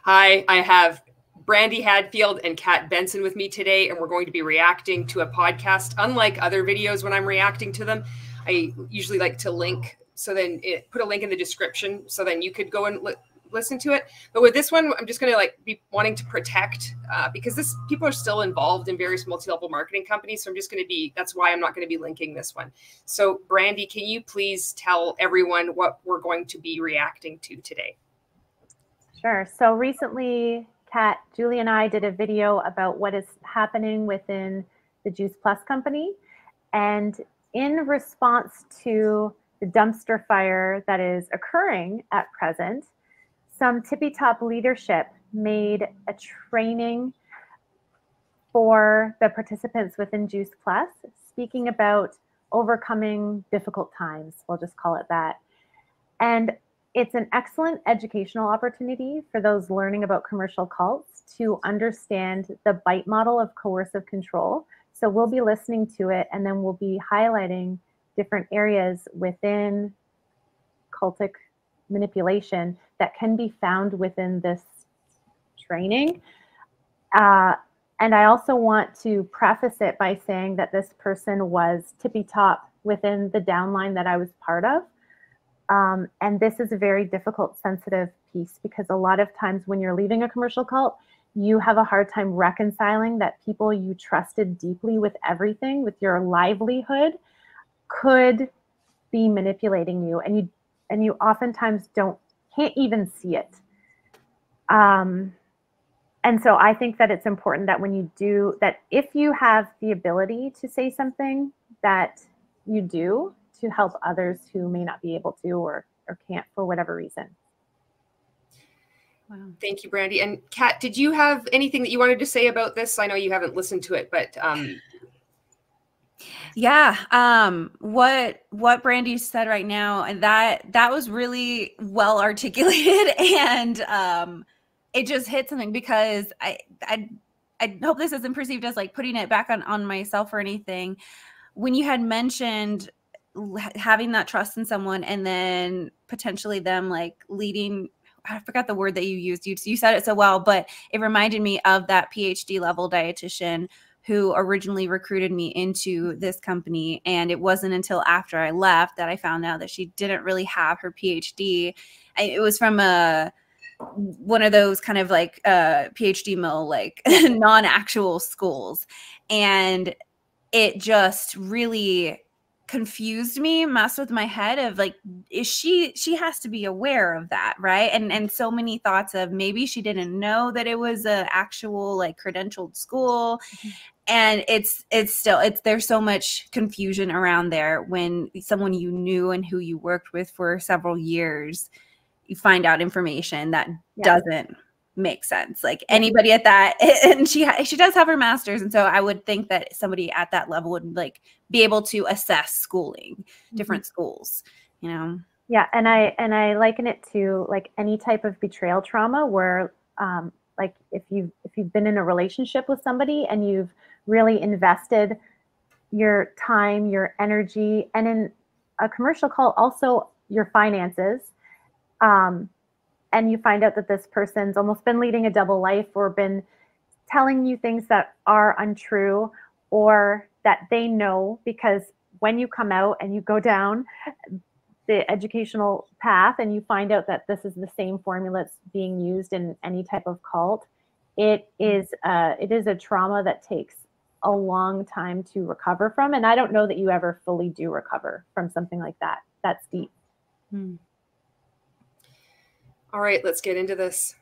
Hi, I have Brandy Hadfield and Kat Benson with me today, and we're going to be reacting to a podcast. Unlike other videos, when I'm reacting to them, I usually like to link, so then put a link in the description, so then you could go and listen to it. But with this one, I'm just going to be wanting to protect because people are still involved in various multi-level marketing companies. So I'm just going to that's why I'm not going to be linking this one. So Brandy, can you please tell everyone what we're going to be reacting to today? Sure. So recently, Kat, Julie, and I did a video about what is happening within the Juice Plus company. And in response to the dumpster fire that is occurring at present, some tippy-top leadership made a training for the participants within Juice Plus, speaking about overcoming difficult times. We'll just call it that. And it's an excellent educational opportunity for those learning about commercial cults to understand the bite model of coercive control. So we'll be listening to it, and then we'll be highlighting different areas within cultic manipulation that can be found within this training. And I also want to preface it by saying that this person was tippy top within the downline that I was part of. And this is a very difficult, sensitive piece, because a lot of times when you're leaving a commercial cult, you have a hard time reconciling that people you trusted deeply with everything, with your livelihood, could be manipulating you, and you oftentimes can't even see it. And so I think that it's important that when you do that, if you have the ability to say something, that you do, to help others who may not be able to or can't for whatever reason. Wow. Thank you, Brandy. And Kat, did you have anything that you wanted to say about this? I know you haven't listened to it, but yeah, what Brandy said right now, and that was really well articulated, and it just hit something, because I hope this isn't perceived as like putting it back on myself or anything. When you had mentioned having that trust in someone, and then potentially them like leading, I forgot the word that you used. You said it so well, but it reminded me of that PhD level dietitian who originally recruited me into this company. And it wasn't until after I left that I found out that she didn't really have her PhD. It was from one of those kind of like PhD mill, like non-actual schools. And it just really confused me, messed with my head of like, she has to be aware of that, right? And so many thoughts of maybe she didn't know that it was a actual like credentialed school. And there's so much confusion around there when someone you knew and who you worked with for several years, you find out information that doesn't make sense. Like anybody at that, and she does have her master's, and so I would think that somebody at that level would like be able to assess schooling, different schools, you know. Yeah, and I liken it to like any type of betrayal trauma, where like if you've been in a relationship with somebody and you've really invested your time, your energy, and in a commercial cult also your finances, and you find out that this person's almost been leading a double life, or been telling you things that are untrue, or that they know, because when you come out and you go down the educational path and you find out that this is the same formula that's being used in any type of cult, it is a trauma that takes a long time to recover from. And I don't know that you ever fully do recover from something like that. That's deep. All right, let's get into this.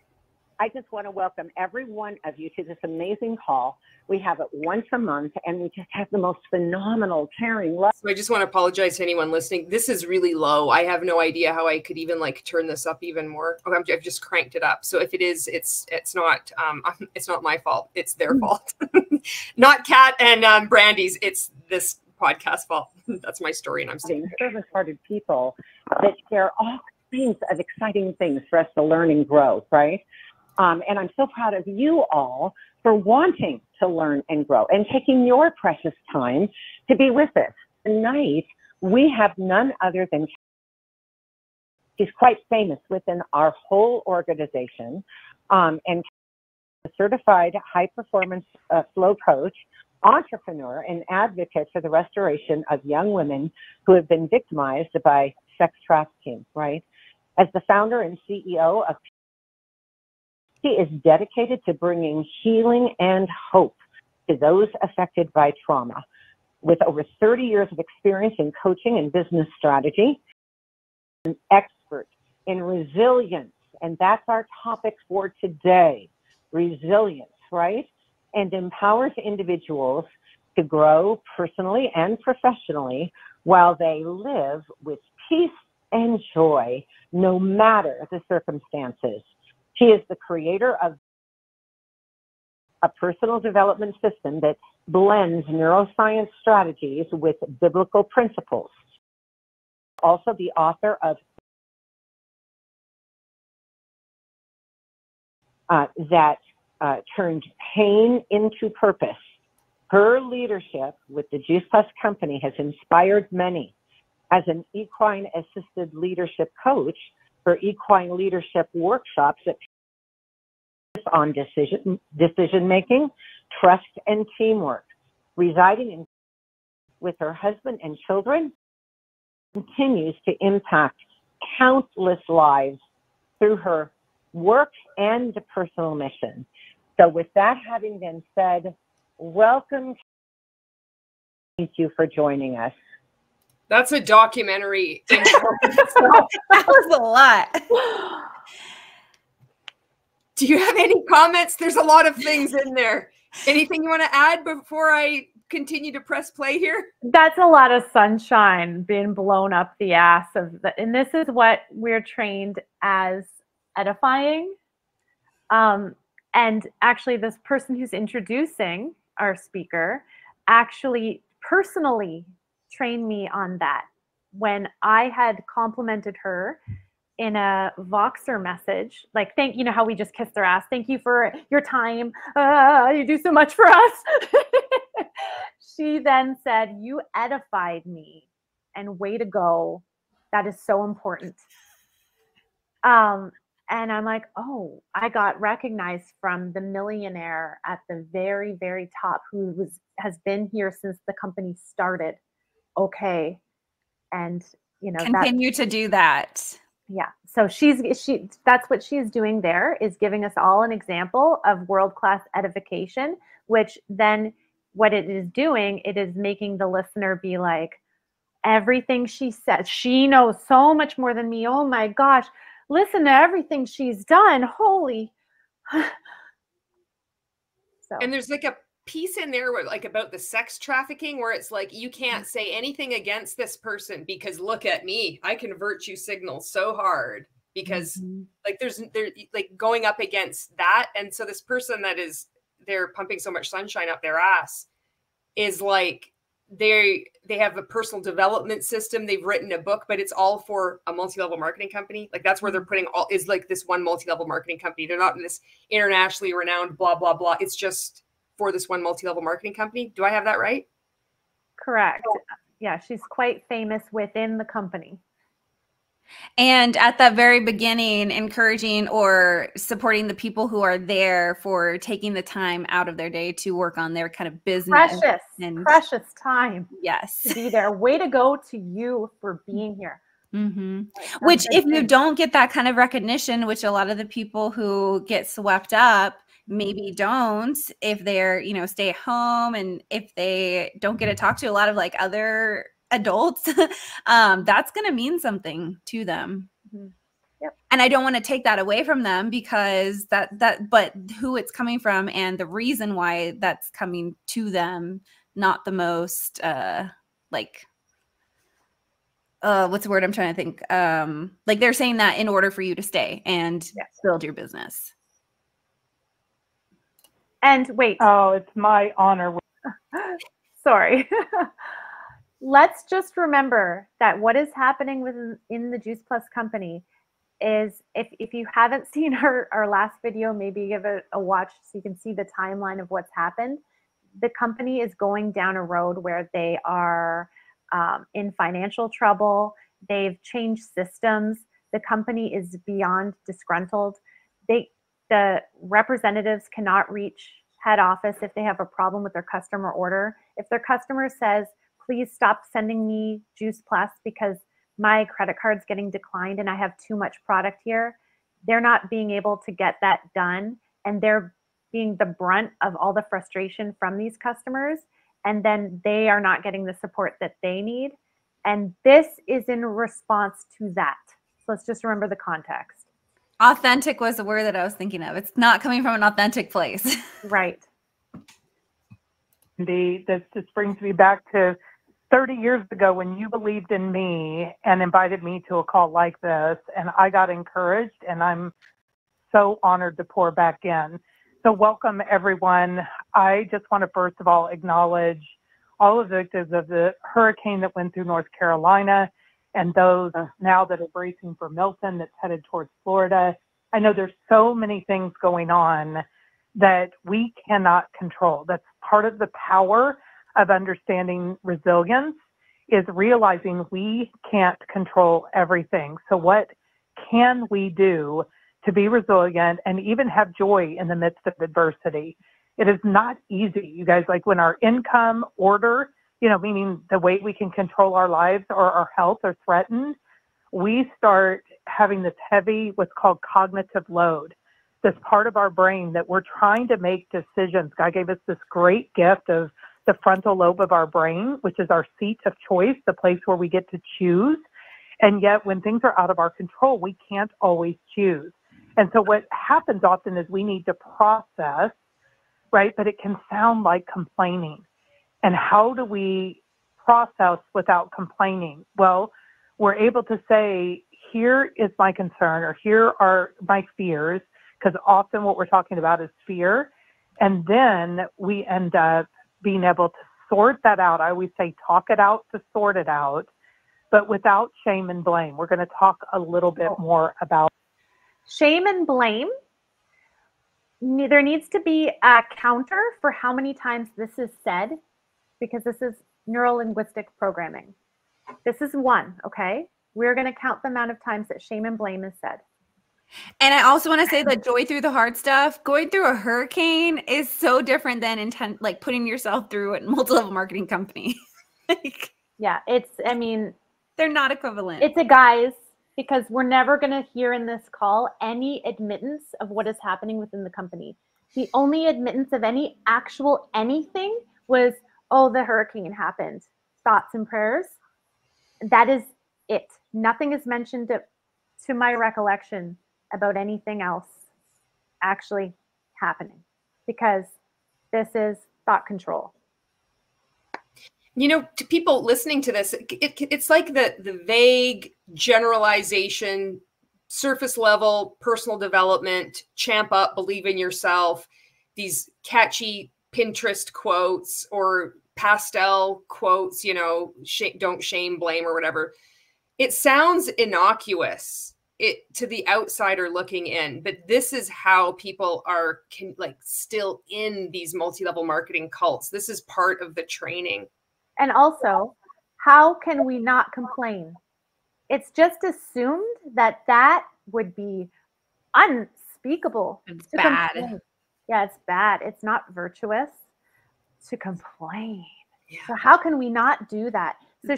I just want to welcome every one of you to this amazing call. We have it once a month, and we just have the most phenomenal, caring love. So I just want to apologize to anyone listening. This is really low. I have no idea how I could even like turn this up even more. Okay, I've just cranked it up. So if it is, it's not my fault. It's their fault. Not Kat and Brandy's. It's this podcast fault. That's my story, and I'm saying service-hearted people that share all kinds of exciting things for us to learn and grow, right? And I'm so proud of you all for wanting to learn and grow and taking your precious time to be with us. Tonight, we have none other than She's quite famous within our whole organization, and a certified high-performance flow coach, entrepreneur, and advocate for the restoration of young women who have been victimized by sex trafficking, right? As the founder and CEO of, she is dedicated to bringing healing and hope to those affected by trauma. With over 30 years of experience in coaching and business strategy, an expert in resilience, and that's our topic for today, resilience, right? And empowers individuals to grow personally and professionally while they live with peace and joy, no matter the circumstances. She is the creator of a personal development system that blends neuroscience strategies with biblical principles. Also the author of that turned pain into purpose. Her leadership with the Juice Plus company has inspired many. As an equine-assisted leadership coach for equine leadership workshops that focus on decision-making, trust, and teamwork. Residing with her husband and children, continues to impact countless lives through her work and personal mission. So with that having been said, welcome. Thank you for joining us. That's a documentary. That was a lot. Do you have any comments? There's a lot of things in there. Anything you want to add before I continue to press play here? That's a lot of sunshine being blown up the ass of the, and this is what we're trained as edifying. And actually this person who's introducing our speaker actually personally trained me on that when I had complimented her in a Voxer message, like, you know how we just kissed their ass. Thank you for your time. You do so much for us. She then said, you edified me, and way to go. That is so important. And I'm like, oh, I got recognized from the millionaire at the very, very top who has been here since the company started. Okay. And, you know, continue to do that. Yeah. So that's what she's doing there, is giving us all an example of world-class edification, which then what it is doing, it is making the listener be like, everything she says, she knows so much more than me. Oh my gosh. Listen to everything she's done. Holy. So. And there's like a piece in there where, like, about the sex trafficking, where it's like, you can't say anything against this person because look at me, I can virtue signal so hard because like they're like going up against that. And so this person that is, they're pumping so much sunshine up their ass is like, they have a personal development system. They've written a book, but it's all for a multi-level marketing company. Like that's where they're putting all, is like this one multi-level marketing company. They're not in this internationally renowned blah, blah, blah. It's just for this one multi-level marketing company. Do I have that right? Correct. Yeah, she's quite famous within the company. And at that very beginning, encouraging or supporting the people who are there for taking the time out of their day to work on their kind of business. Precious time. Yes. To be there. Way to go to you for being here. Mm-hmm. Which if you don't get that kind of recognition, which a lot of the people who get swept up maybe don't, if they're, you know, stay at home and if they don't get to talk to a lot of like other adults, that's going to mean something to them. Mm-hmm. Yep. And I don't want to take that away from them because but who it's coming from and the reason why that's coming to them, not the most, what's the word I'm trying to think? Like they're saying that in order for you to stay and build your business. And wait. Oh, it's my honor. Sorry. Let's just remember that what is happening in the Juice Plus company is, if you haven't seen our last video, maybe give it a watch so you can see the timeline of what's happened. The company is going down a road where they are in financial trouble. They've changed systems. The company is beyond disgruntled. The representatives cannot reach head office if they have a problem with their customer order. If their customer says, please stop sending me Juice Plus because my credit card's getting declined and I have too much product here, they're not being able to get that done. And they're being the brunt of all the frustration from these customers. And then they are not getting the support that they need. And this is in response to that. So let's just remember the context. Authentic was the word that I was thinking of. It's not coming from an authentic place. Right. This just brings me back to 30 years ago when you believed in me and invited me to a call like this, and I got encouraged, and I'm so honored to pour back in. So welcome, everyone. I just want to first of all acknowledge all of the victims of the hurricane that went through North Carolina and those now that are bracing for Milton that's headed towards Florida. I know there's so many things going on that we cannot control. That's part of the power of understanding resilience, is realizing we can't control everything. So what can we do to be resilient and even have joy in the midst of adversity? It is not easy, you guys. Like when our income, order, meaning the way we can control our lives or our health are threatened, we start having this heavy, what's called cognitive load, this part of our brain that we're trying to make decisions. God gave us this great gift of the frontal lobe of our brain, which is our seat of choice, the place where we get to choose. And yet when things are out of our control, we can't always choose. And so what happens often is we need to process, right? But it can sound like complaining. And how do we process without complaining? Well, we're able to say, here is my concern, or here are my fears, because often what we're talking about is fear. And then we end up being able to sort that out. I always say, talk it out to sort it out, but without shame and blame. We're going to talk a little bit more about shame and blame. There needs to be a counter for how many times this is said, because this is neuro-linguistic programming. This is one, okay? We're going to count the amount of times that shame and blame is said. And I also want to say that joy through the hard stuff, going through a hurricane is so different than like putting yourself through a multi-level marketing company. Yeah, they're not equivalent. It's a guys, because we're never going to hear in this call any admittance of what is happening within the company. The only admittance of any actual anything was, oh, the hurricane happened. Thoughts and prayers. That is it. Nothing is mentioned to my recollection about anything else actually happening, because this is thought control. To people listening to this, it's like the vague generalization, surface level personal development, champ up, believe in yourself, these catchy Pinterest quotes or pastel quotes, don't shame, blame, or whatever. It sounds innocuous to the outsider looking in, but this is how people are still in these multi-level marketing cults. This is part of the training. And also, how can we not complain? It's just assumed that would be unspeakable. It's bad. Complain. Yeah, it's bad. It's not virtuous to complain. Yeah. So how can we not do that? So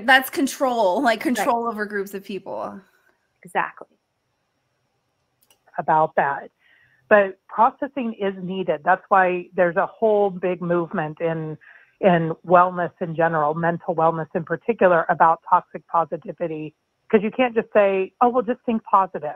that's control, like control over groups of people. Exactly. About that. But processing is needed. That's why there's a whole big movement in wellness in general, mental wellness in particular, about toxic positivity, because you can't just say, oh, well, just think positive.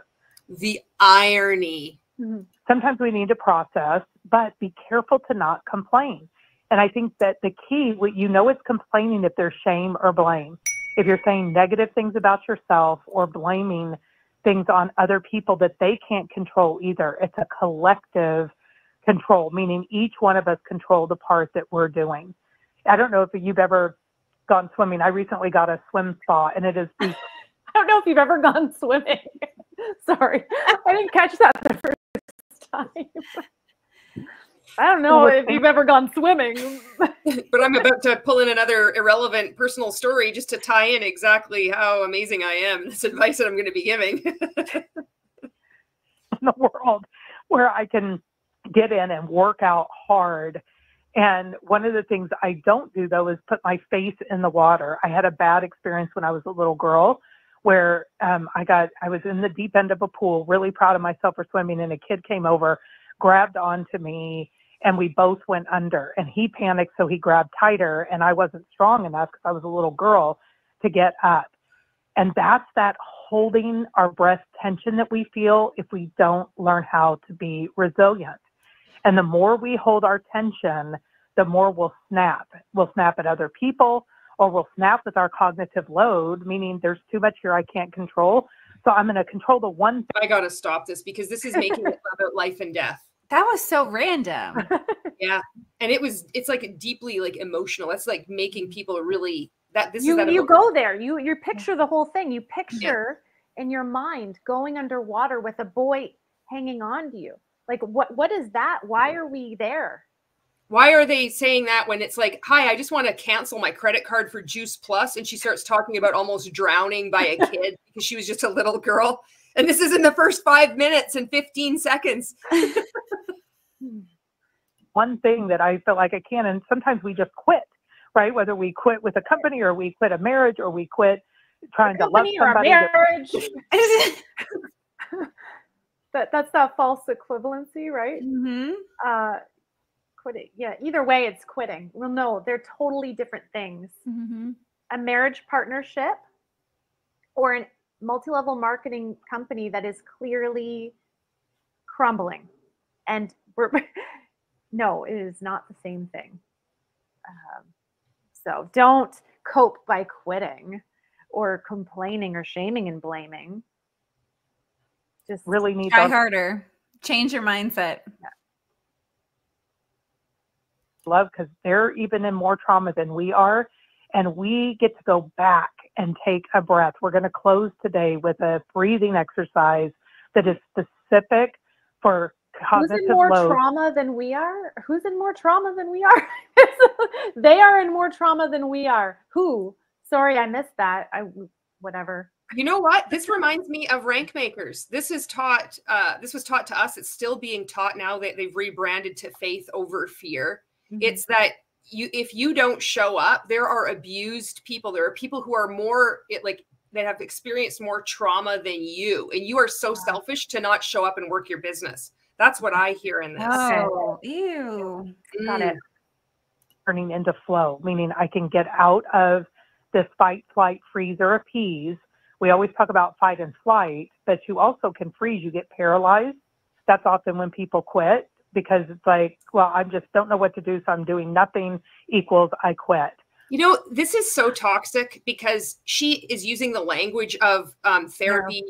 The irony. Mm-hmm. Sometimes we need to process, but be careful to not complain. And I think that the key, is complaining if there's shame or blame. If you're saying negative things about yourself or blaming things on other people that they can't control either, it's a collective control, meaning each one of us control the part that we're doing. I don't know if you've ever gone swimming. I recently got a swim spa, and it is I don't know if you've ever gone swimming. Sorry, I didn't catch that the first time. I don't know if you've ever gone swimming. But I'm about to pull in another irrelevant personal story just to tie in exactly how amazing I am. This advice that I'm going to be giving. In the world where I can get in and work out hard. And one of the things I don't do, though, is put my face in the water. I had a bad experience when I was a little girl where I was in the deep end of a pool, really proud of myself for swimming, and a kid came over, grabbed onto me, and we both went under. And he panicked, so he grabbed tighter, and I wasn't strong enough because I was a little girl to get up. And that's that holding our breath tension that we feel if we don't learn how to be resilient. And the more we hold our tension, the more we'll snap. We'll snap at other people, or we'll snap with our cognitive load, meaning there's too much here I can't control. So I'm going to control the one thing. I got to stop this because this is making it about life and death. That was so random. Yeah. And it's like deeply like emotional. That's like making people really you go there. You picture the whole thing. You picture in your mind going underwater with a boy hanging on to you. Like what is that? Why are we there? Why are they saying that when it's like, hi, I just want to cancel my credit card for Juice Plus, and she starts talking about almost drowning by a kid because she was just a little girl. And this is in the first 5 minutes and 15 seconds. One thing that I feel like I can, and sometimes we just quit, right? Whether we quit with a company or we quit a marriage or we quit trying to love somebody. Or a marriage. That's that false equivalency, right? Mm-hmm. Quitting. Yeah, either way, it's quitting. Well, no, they're totally different things. Mm-hmm. A marriage partnership or a multi-level marketing company that is clearly crumbling. And no, it is not the same thing. So don't cope by quitting or complaining or shaming and blaming. Just really need try harder. Change your mindset. Yeah. Love, because they're even in more trauma than we are, and we get to go back and take a breath. We're going to close today with a breathing exercise that is specific for cognitive Who's in more load. trauma than we are? Who's in more trauma than we are? They are in more trauma than we are. Who? Sorry, I missed that. Whatever. You know what? This reminds me of Rank Makers. This is taught. This was taught to us. It's still being taught now that they've rebranded to Faith Over Fear. Mm-hmm. It's that if you don't show up, there are abused people. There are people who are more that have experienced more trauma than you, and you are so selfish to not show up and work your business. That's what I hear in this. Oh, ew. Got it. Turning into flow, meaning I can get out of this fight, flight, freeze, or appease. We always talk about fight and flight, but you also can freeze. You get paralyzed. That's often when people quit, because it's like, well, I just don't know what to do, so I'm doing nothing equals I quit. You know, this is so toxic because she is using the language of therapy,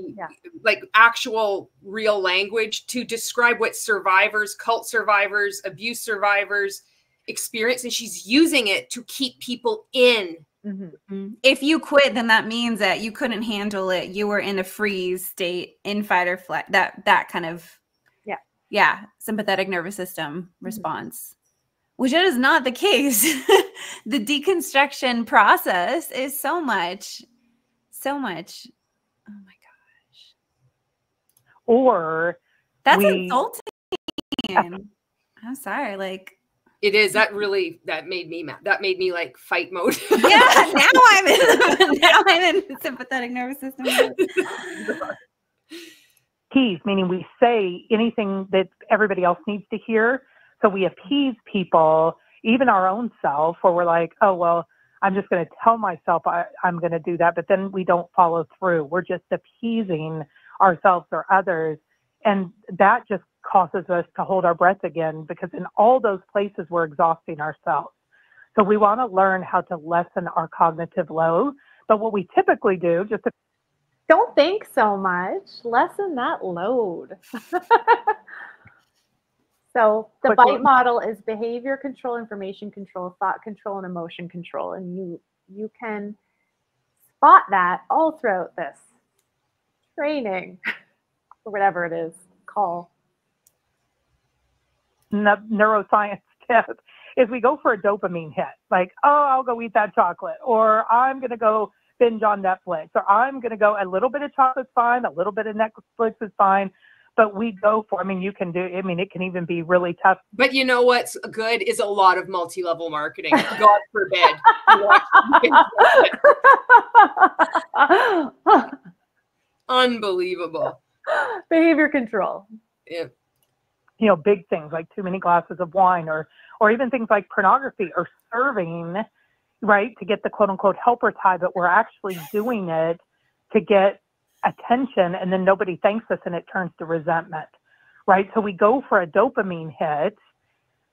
like actual real language, to describe what survivors, cult survivors, abuse survivors experience. And she's using it to keep people in. Mm-hmm. If you quit, then that means that you couldn't handle it. You were in a freeze state, in fight or flight, that kind of, sympathetic nervous system response, which is not the case. The deconstruction process is so much. Oh my gosh. Or that's insulting. I'm sorry. Like, it is. That made me mad. That made me like fight mode. Yeah. Now I'm in sympathetic nervous system mode. Appease, meaning we say anything that everybody else needs to hear. So we appease people, even our own self, where we're like, oh, well, I'm just going to tell myself I'm going to do that. But then we don't follow through. We're just appeasing ourselves or others. And that just causes us to hold our breath again, because in all those places, we're exhausting ourselves. So we want to learn how to lessen our cognitive load. But what we typically do, don't think so much. Lessen that load. So the BITE model is behavior control, information control, thought control, and emotion control. And you can spot that all throughout this training, or whatever it is, call. neuroscience tip is we go for a dopamine hit. Like, oh, I'll go eat that chocolate, or I'm going to go binge on Netflix, or I'm going to go, a little bit of chocolate's fine, a little bit of Netflix is fine. But we go for, I mean, you can do, I mean, it can even be really tough. But you know what's good is a lot of multi-level marketing. God forbid. Unbelievable. Behavior control. Yeah. You know, big things like too many glasses of wine, or even things like pornography or serving, right, to get the quote unquote helper tie, but we're actually doing it to get attention, and then nobody thanks us and it turns to resentment, right? So we go for a dopamine hit,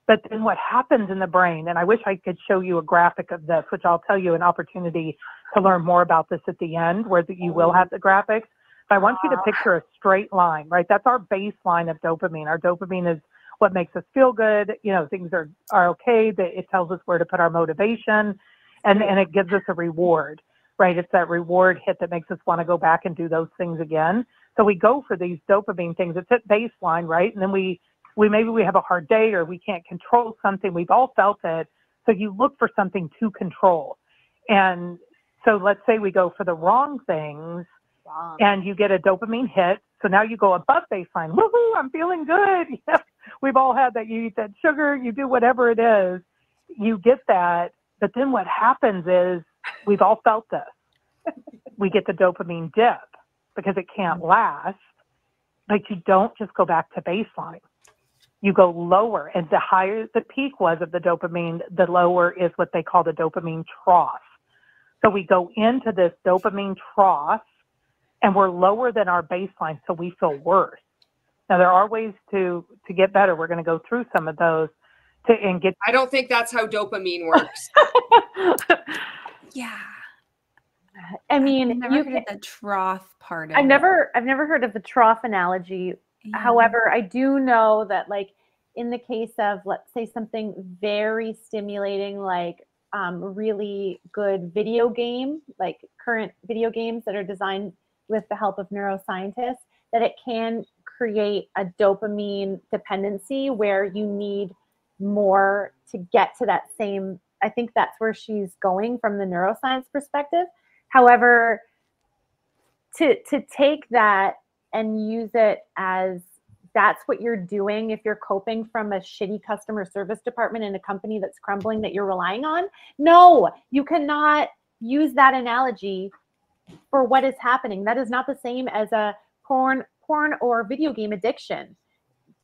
but then what happens in the brain, and I wish I could show you a graphic of this, which I'll tell you an opportunity to learn more about this at the end, where you will have the graphics. But I want you to picture a straight line, right? That's our baseline of dopamine. Our dopamine is what makes us feel good. You know, things are okay. That it tells us where to put our motivation, and it gives us a reward. Right, it's that reward hit that makes us want to go back and do those things again. So we go for these dopamine things. It's at baseline, right? And then we maybe we have a hard day, or we can't control something. We've all felt it. So you look for something to control. And so let's say we go for the wrong things, and you get a dopamine hit. So now you go above baseline. Woohoo! I'm feeling good. You know, we've all had that. You eat that sugar. You do whatever it is. You get that. But then what happens is, we've all felt this. We get the dopamine dip because it can't last, but you don't just go back to baseline. You go lower, and the higher the peak was of the dopamine, the lower is what they call the dopamine trough. So we go into this dopamine trough, and we're lower than our baseline, so we feel worse. Now, there are ways to get better. We're going to go through some of those and get. I don't think that's how dopamine works. Yeah. I mean, I've never heard of the trough part of I've never heard of the trough analogy. Yeah. However, I do know that, like, in the case of, let's say, something very stimulating, like really good video game, like current video games that are designed with the help of neuroscientists, that it can create a dopamine dependency where you need more to get to that same. I think that's where she's going from the neuroscience perspective. However, to take that and use it as that's what you're doing if you're coping from a shitty customer service department in a company that's crumbling that you're relying on. No, you cannot use that analogy for what is happening. That is not the same as a porn or video game addiction.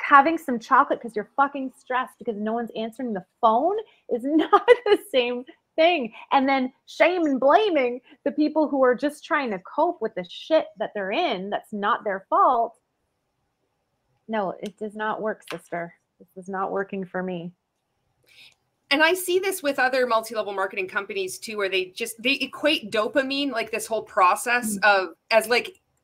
Having some chocolate because you're fucking stressed because no one's answering the phone is not the same thing. And then shame and blaming the people who are just trying to cope with the shit that they're in that's not their fault. No, it does not work, sister. This is not working for me. And I see this with other multi-level marketing companies too, where they equate dopamine, like this whole process of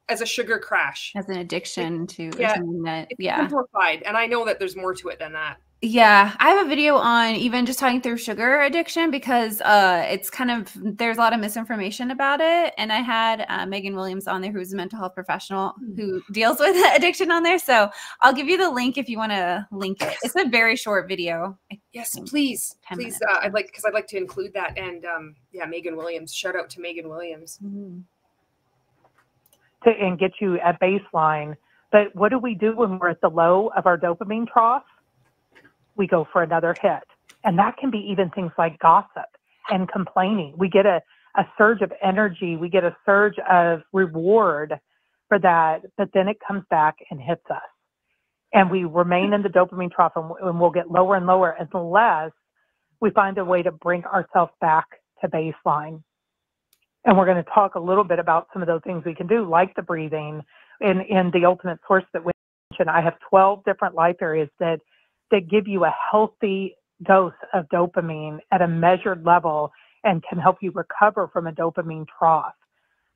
as a sugar crash, as an addiction to something that, it's simplified. And I know that there's more to it than that. Yeah, I have a video on even just talking through sugar addiction because it's kind of, there's a lot of misinformation about it. And I had Megan Williams on there, who's a mental health professional who deals with addiction on there. So I'll give you the link if you want to link it. It's a very short video. Yes, please. Please. I'd like to include that. And yeah, Megan Williams, shout out to Megan Williams. And get you at baseline. But what do we do when we're at the low of our dopamine trough? We go for another hit. And that can be even things like gossip and complaining. We get a surge of energy. We get a surge of reward for that, but then it comes back and hits us. And we remain in the dopamine trough, and we'll get lower and lower unless we find a way to bring ourselves back to baseline. And we're going to talk a little bit about some of those things we can do, like the breathing. In the Ultimate Source that we mentioned, I have 12 different life areas that give you a healthy dose of dopamine at a measured level and can help you recover from a dopamine trough.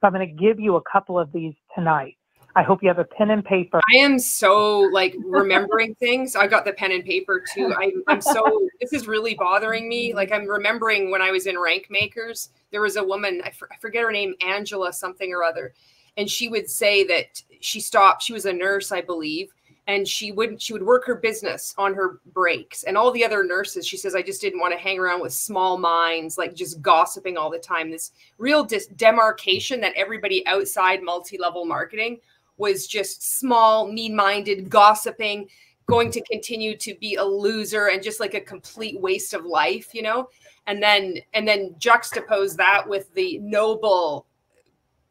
So I'm going to give you a couple of these tonight. I hope you have a pen and paper. I am so like remembering things. I got the pen and paper too. I'm so, this is really bothering me. Like I'm remembering when I was in Rank Makers, there was a woman, I forget her name, Angela something or other. And she would say that she stopped. She was a nurse, I believe. and she would work her business on her breaks. And all the other nurses, she says, I just didn't want to hang around with small minds, like just gossiping all the time. This real demarcation that everybody outside multi-level marketing was just small, mean-minded, gossiping, going to continue to be a loser and just like a complete waste of life, you know? And then juxtapose that with the noble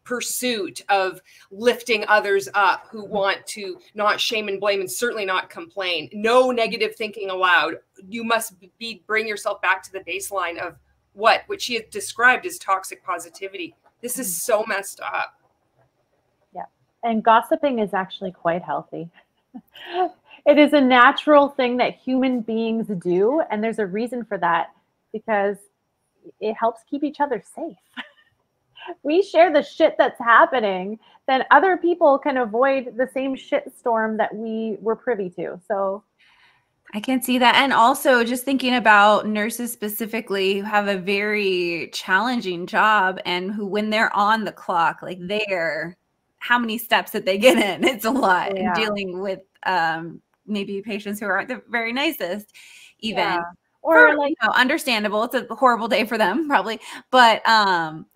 pursuit of lifting others up who want to not shame and blame and certainly not complain. No negative thinking allowed. You must bring yourself back to the baseline of what she had described as toxic positivity. This is so messed up. Yeah. And gossiping is actually quite healthy. It is a natural thing that human beings do. And there's a reason for that, because it helps keep each other safe. We share the shit that's happening, then other people can avoid the same shit storm that we were privy to. So I can see that. And also just thinking about nurses specifically who have a very challenging job and who, when they're on the clock, like how many steps that they get in, it's a lot. Yeah. And dealing with maybe patients who aren't the very nicest even. Yeah. Or like, understandable. It's a horrible day for them probably, but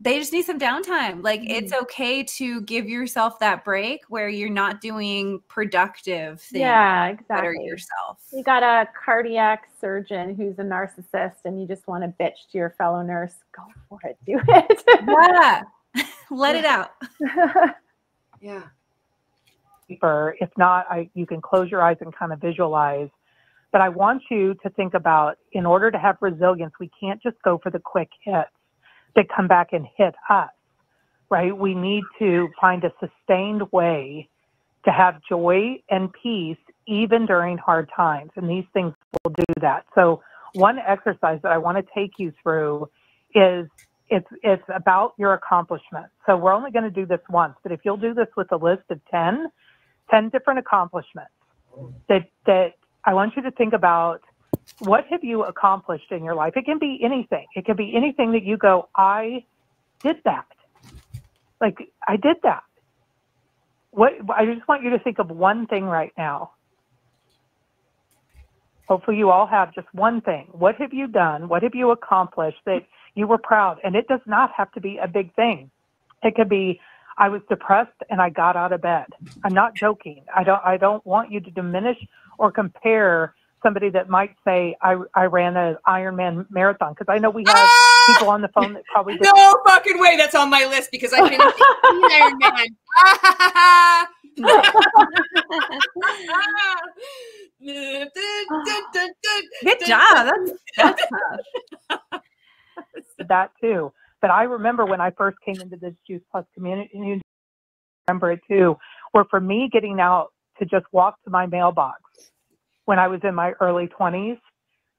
they just need some downtime. Like it's okay to give yourself that break where you're not doing productive things. Yeah, exactly. Better yourself. You got a cardiac surgeon who's a narcissist and you just want to bitch to your fellow nurse. Go for it. Do it. Yeah. Let it out. Yeah. If not, you can close your eyes and kind of visualize. But I want you to think about, in order to have resilience, we can't just go for the quick hits that come back and hit us, right? We need to find a sustained way to have joy and peace even during hard times. And these things will do that. So one exercise that I want to take you through is it's about your accomplishments. So we're only going to do this once, but if you'll do this with a list of 10 different accomplishments that I want you to think about, what have you accomplished in your life? It can be anything. It can be anything that you go, I did that. Like, I did that. I just want you to think of one thing right now. Hopefully you all have just one thing. What have you done? What have you accomplished that you were proud? And it does not have to be a big thing. It could be, I was depressed and I got out of bed. I'm not joking. I don't want you to diminish or compare somebody that might say, I ran an Ironman marathon, because I know we have people on the phone that probably did. No fucking way that's on my list, because I finished Ironman. Good job. That's tough. That too. But I remember when I first came into this Juice Plus community, and you remember it too, where for me getting out to just walk to my mailbox when I was in my early 20s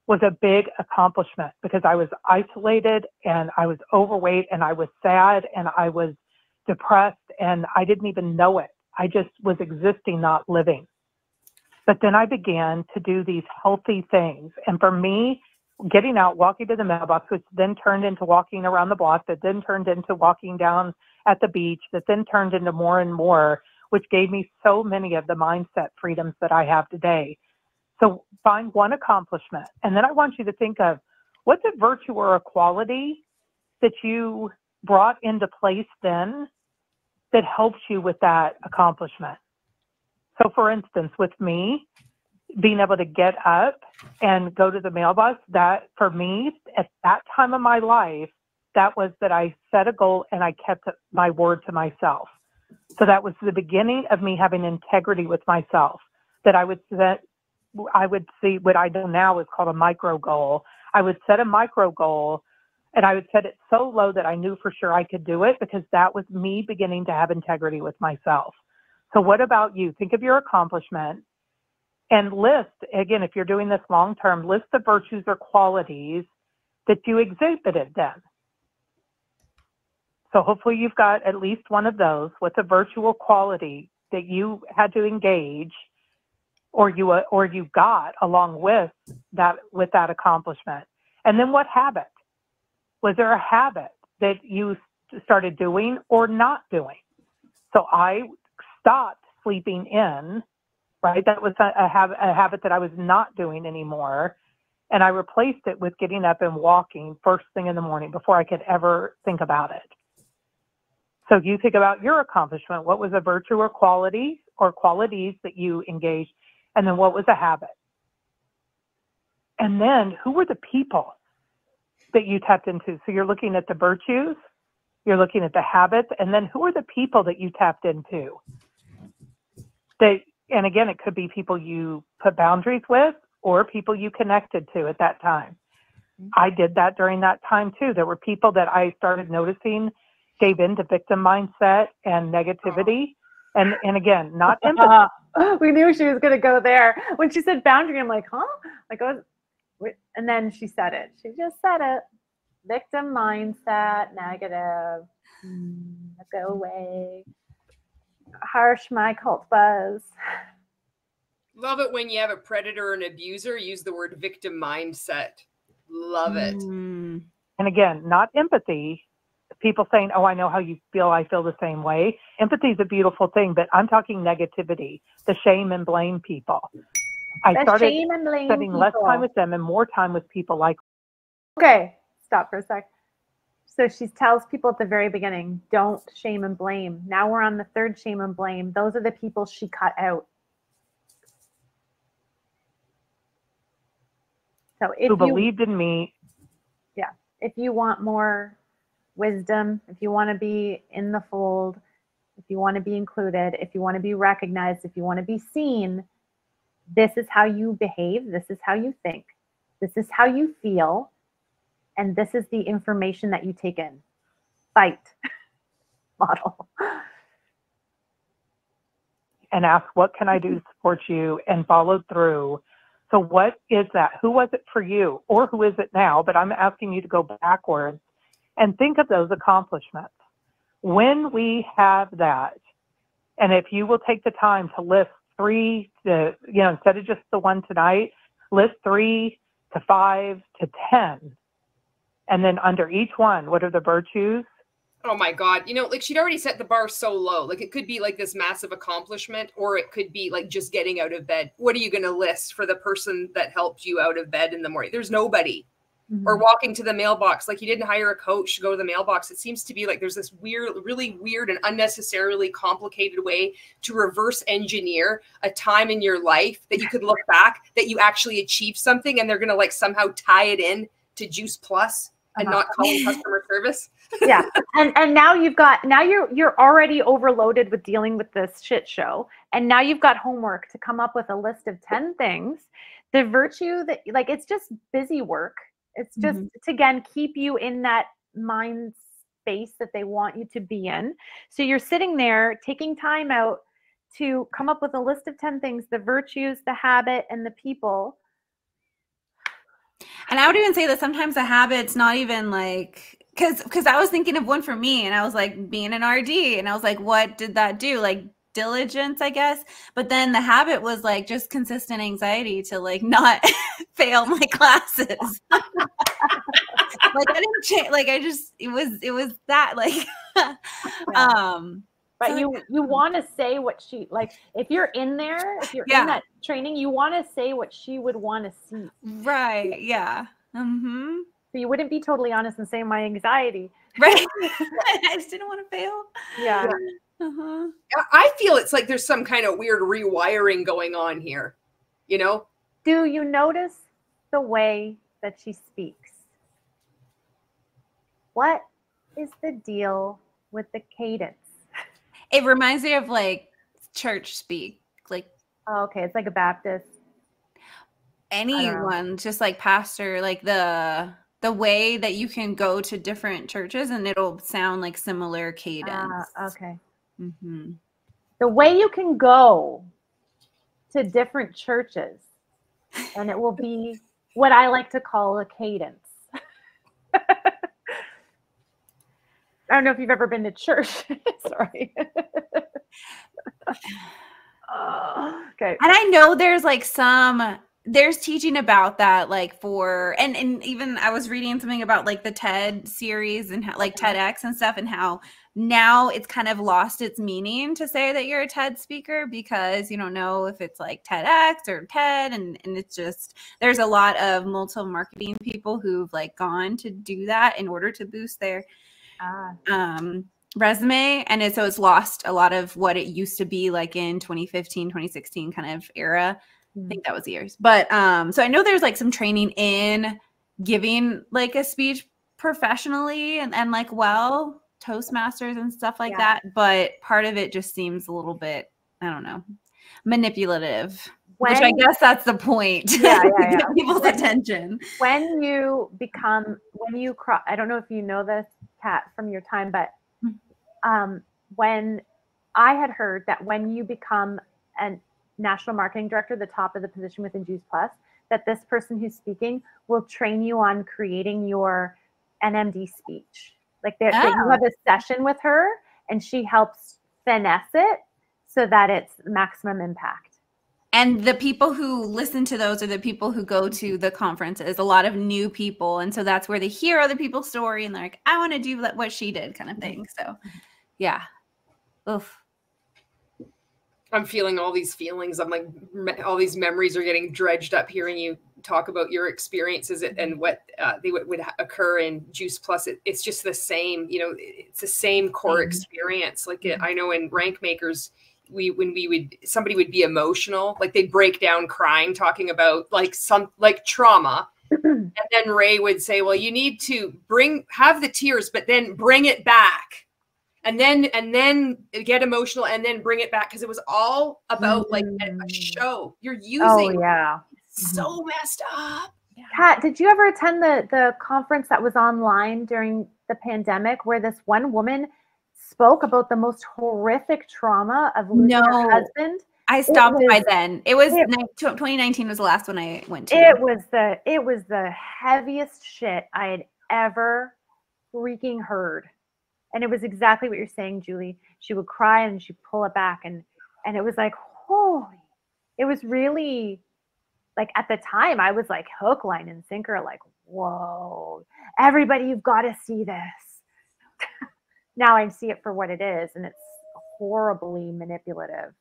was a big accomplishment, because I was isolated and I was overweight and I was sad and I was depressed and I didn't even know it. I just was existing, not living. But then I began to do these healthy things. And for me, getting out, walking to the mailbox, which then turned into walking around the block, that then turned into walking down at the beach, that then turned into more and more, which gave me so many of the mindset freedoms that I have today. So find one accomplishment. And then I want you to think of, what's a virtue or a quality that you brought into place then that helps you with that accomplishment? So for instance, with me, being able to get up and go to the mailbox, that for me, at that time of my life, that was that I set a goal and I kept my word to myself. So that was the beginning of me having integrity with myself, that I would see what I know now is called a micro goal. I would set a micro goal and I would set it so low that I knew for sure I could do it, because that was me beginning to have integrity with myself. So what about you? Think of your accomplishment and list, again, if you're doing this long term, list the virtues or qualities that you exhibited then. So hopefully you've got at least one of those. What's a virtue or quality that you had to engage or you got along with that accomplishment? And then what habit? Was there a habit that you started doing or not doing? So I stopped sleeping in right? That was a habit that I was not doing anymore. And I replaced it with getting up and walking first thing in the morning before I could ever think about it. So you think about your accomplishment. What was a virtue or quality or qualities that you engaged? And then what was a habit? And then who were the people that you tapped into? So you're looking at the virtues, you're looking at the habits, and then who are the people that you tapped into? And again, it could be people you put boundaries with or people you connected to at that time. I did that during that time too. There were people that I started noticing gave into victim mindset and negativity. And again, not empathy. We knew she was going to go there. When she said boundary, I'm like, huh? Like, and then she said it. She just said it. Victim mindset, negative. Go away. Harsh my cult buzz. Love it when you have a predator or an abuser, use the word victim mindset. Love it. And again, not empathy. People saying, oh, I know how you feel. I feel the same way. Empathy is a beautiful thing, but I'm talking negativity, the shame and blame people. I started spending less time with them and more time with people like. Okay, stop for a sec. So she tells people at the very beginning, don't shame and blame. Now we're on the third shame and blame. Those are the people she cut out. So if who believed in me. Yeah. If you want more wisdom, if you want to be in the fold, if you want to be included, if you want to be recognized, if you want to be seen, this is how you behave. This is how you think. This is how you feel. And this is the information that you take in. Fight model. And ask, what can I do to support you? And follow through. So what is that? Who was it for you? Or who is it now? But I'm asking you to go backwards and think of those accomplishments. When we have that, and if you will take the time to list 3 to, instead of just the one tonight, list 3 to 5 to 10. And then under each one, what are the virtues? Oh my God. Like she'd already set the bar so low. Like it could be like this massive accomplishment, or it could be like just getting out of bed. What are you going to list for the person that helped you out of bed in the morning? There's nobody. Or walking to the mailbox. Like you didn't hire a coach to go to the mailbox. It seems to be like there's this really weird and unnecessarily complicated way to reverse engineer a time in your life that you could look back that you actually achieved something, and they're going to like somehow tie it in to Juice Plus and not calling customer service. Yeah. And now you're already overloaded with dealing with this shit show. And now you've got homework to come up with a list of 10 things. The virtue that, like, it's just busy work. It's just to, again, keep you in that mind space that they want you to be in. So you're sitting there taking time out to come up with a list of 10 things, the virtues, the habit, and the people. And I would even say that sometimes the habit's not even like, because I was thinking of one for me, and I was like being an RD, and I was like, what did that do? Like diligence, I guess. But then the habit was like just consistent anxiety to like not fail my classes. Like I didn't change. Like I just, it was that like, But so, you want to say what she, like, if you're in there, if you're in that training, you want to say what she would want to see. Right. Yeah. Mm-hmm. So you wouldn't be totally honest and say my anxiety. Right. I just didn't want to fail. Yeah. Uh-huh. I feel it's like there's some kind of weird rewiring going on here, Do you notice the way that she speaks? What is the deal with the cadence? It reminds me of like church speak, like. Oh, okay, it's like a Baptist. Anyone, just like pastor, like the way that you can go to different churches and it'll sound like similar cadence. Okay. Mm-hmm. The way you can go to different churches and it will be what I like to call a cadence. I don't know if you've ever been to church. Sorry. Okay. And I know there's like there's teaching about that, like and even I was reading something about like the TED series and how, like TEDx and stuff, and how now it's kind of lost its meaning to say that you're a TED speaker, because you don't know if it's like TEDx or TED, and it's just, there's a lot of multiple marketing people who've like gone to do that in order to boost their resume, and so it's lost a lot of what it used to be like in 2015, 2016 kind of era. I think that was the years. But so I know there's like some training in giving like a speech professionally and like, well, Toastmasters and stuff like that, but part of it just seems a little bit, I don't know, manipulative, which I guess that's the point. Get people's attention. When you cross, I don't know if you know this, Kat, from your time, but when I had heard that when you become a national marketing director, the top of the position within Juice Plus, that this person who's speaking will train you on creating your NMD speech. Like that you have a session with her and she helps finesse it so that it's maximum impact. And the people who listen to those are the people who go to the conferences, a lot of new people. And so that's where they hear other people's story and they're like, I want to do what she did kind of thing. So yeah. Oof. I'm feeling all these feelings. I'm like, all these memories are getting dredged up hearing you talk about your experiences and what they would occur in Juice Plus. It's just the same, you know, it's the same core experience. Like I know in Rank Makers, somebody would be emotional, like they'd break down crying, talking about like trauma. And then Ray would say, well, you need to have the tears, but then bring it back. And then get emotional and then bring it back, because it was all about like a show. You're using so messed up. Kat, did you ever attend the conference that was online during the pandemic where this one woman spoke about the most horrific trauma of losing her husband? I stopped by then. It was 2019 was the last one I went to. It was the heaviest shit I had ever freaking heard. And it was exactly what you're saying, Julie. She would cry and she'd pull it back. And it was like, holy, it was really like at the time I was like hook, line, and sinker, like, whoa, everybody, you've got to see this. Now I see it for what it is. And it's horribly manipulative.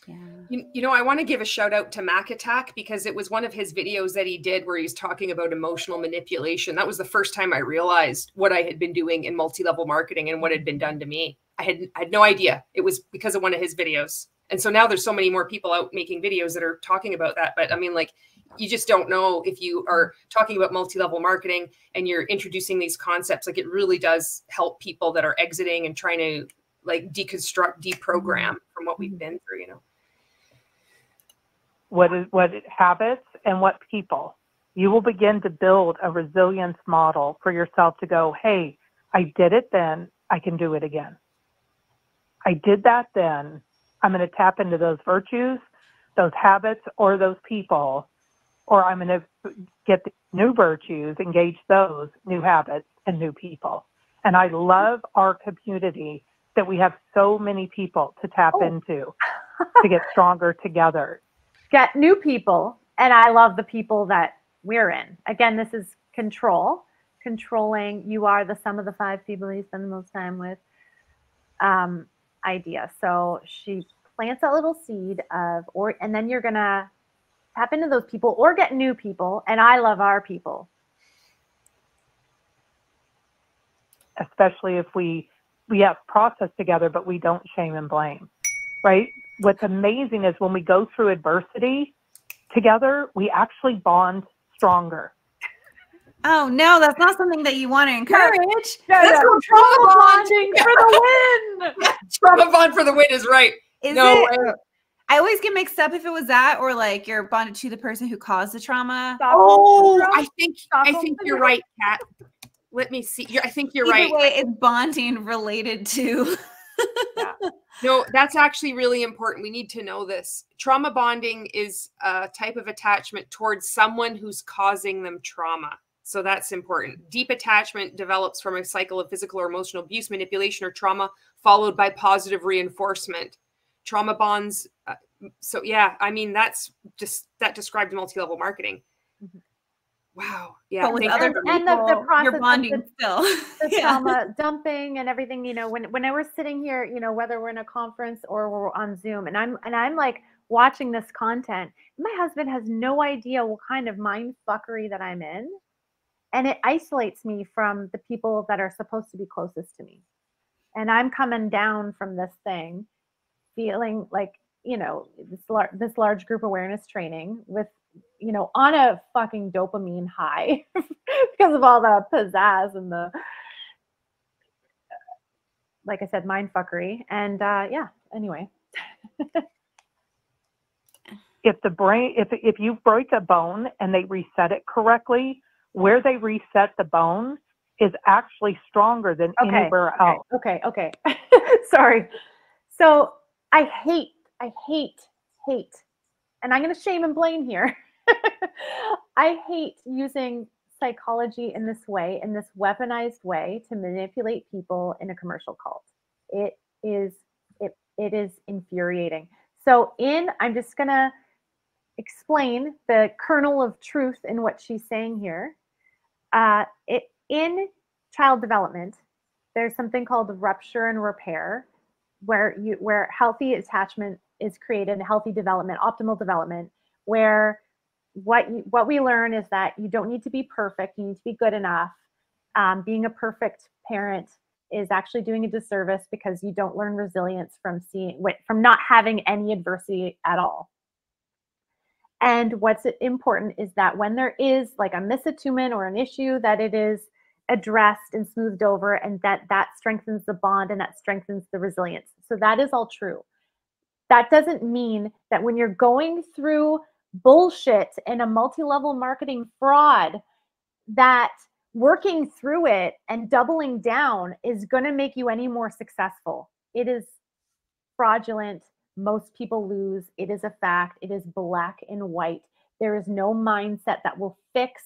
Yeah. You know, I want to give a shout out to Mac Attack, because it was one of his videos that he did where he was talking about emotional manipulation. That was the first time I realized what I had been doing in multi-level marketing and what had been done to me. I had no idea. It was because of one of his videos. And so now there's so many more people out making videos that are talking about that. But I mean, like, you just don't know if you are talking about multi-level marketing and you're introducing these concepts. Like, it really does help people that are exiting and trying to like deconstruct, deprogram from what we've been through, you know. What habits and what people. You will begin to build a resilience model for yourself to go, hey, I did it then, I can do it again. I did that then, I'm going to tap into those virtues, those habits, or those people, or I'm going to get the new virtues, engage those new habits and new people. And I love our community that we have so many people to tap into to get stronger together. Get new people, and I love the people that we're in. Again, this is controlling. You are the sum of the 5 people you spend the most time with idea. So she plants that little seed and then you're gonna tap into those people or get new people. And I love our people, especially if we have process together, but we don't shame and blame, right? What's amazing is when we go through adversity together, we actually bond stronger. Oh no, that's not something that you want to encourage. That's trauma bonding for the win. Trauma bond for the win is right. I always get mixed up if it was that or like you're bonded to the person who caused the trauma. I think you're right, Kat. Let me see. I think you're right. Either way, it's bonding related to. No, that's actually really important. We need to know this. Trauma bonding is a type of attachment towards someone who's causing them trauma. So that's important. Deep attachment develops from a cycle of physical or emotional abuse, manipulation, or trauma, followed by positive reinforcement. Trauma bonds. So yeah, I mean, that describes multi-level marketing. Wow. Yeah. But with thank other you for people, and the process you're of bonding still. the Yeah. trauma dumping and everything, you know, when I was sitting here, you know, whether we're in a conference or we're on Zoom, and I'm like watching this content, my husband has no idea what kind of mind fuckery that I'm in, and it isolates me from the people that are supposed to be closest to me. And I'm coming down from this thing feeling like, you know, this large group awareness training with, you know, on a fucking dopamine high because of all the pizzazz and the, like I said, mind fuckery. And yeah, anyway. If the brain, if you break a bone and they reset it correctly, where they reset the bone is actually stronger than anywhere else. Okay. Sorry. So I hate, and I'm going to shame and blame here. I hate using psychology in this way, in this weaponized way to manipulate people in a commercial cult. It is infuriating. So I'm just going to explain the kernel of truth in what she's saying here. In child development, there's something called rupture and repair, where healthy attachment is created, healthy development, optimal development, where what we learn is that you don't need to be perfect, you need to be good enough. Being a perfect parent is actually doing a disservice because you don't learn resilience from not having any adversity at all. And what's important is that when there is like a misattunement or an issue, that it is addressed and smoothed over, and that strengthens the bond and that strengthens the resilience. So that is all true. That doesn't mean that when you're going through bullshit and a multi-level marketing fraud, that working through it and doubling down is going to make you any more successful. It is fraudulent. Most people lose. It is a fact. It is black and white. There is no mindset that will fix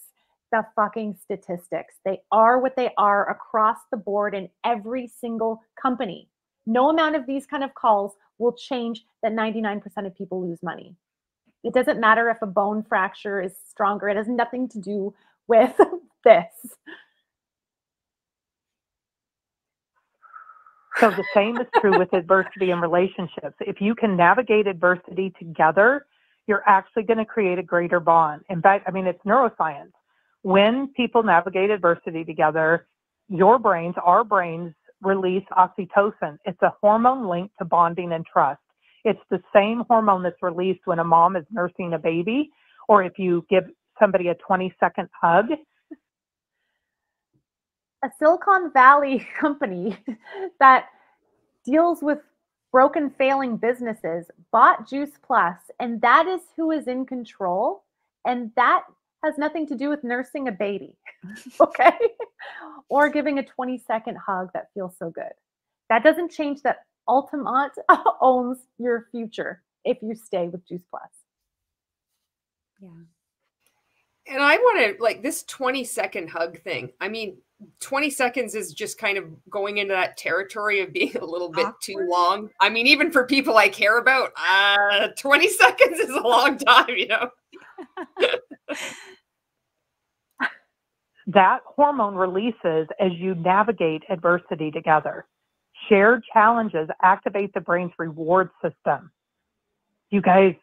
the fucking statistics. They are what they are across the board in every single company. No amount of these kind of calls will change that 99% of people lose money. It doesn't matter if a bone fracture is stronger. It has nothing to do with this. So the same is true with adversity in relationships. If you can navigate adversity together, you're actually going to create a greater bond. In fact, I mean, it's neuroscience. When people navigate adversity together, our brains release oxytocin. It's a hormone linked to bonding and trust. It's the same hormone that's released when a mom is nursing a baby, or if you give somebody a 20-second hug. A Silicon Valley company that deals with broken, failing businesses bought Juice Plus, and that is who is in control. And that has nothing to do with nursing a baby, okay? Or giving a 20-second hug that feels so good. That doesn't change that Altamont owns your future if you stay with Juice Plus. Yeah. And I want to, like, this 20-second hug thing. I mean, 20 seconds is just kind of going into that territory of being a little bit too long. I mean, even for people I care about, 20 seconds is a long time, you know? That hormone releases as you navigate adversity together. Shared challenges activate the brain's reward system. You guys,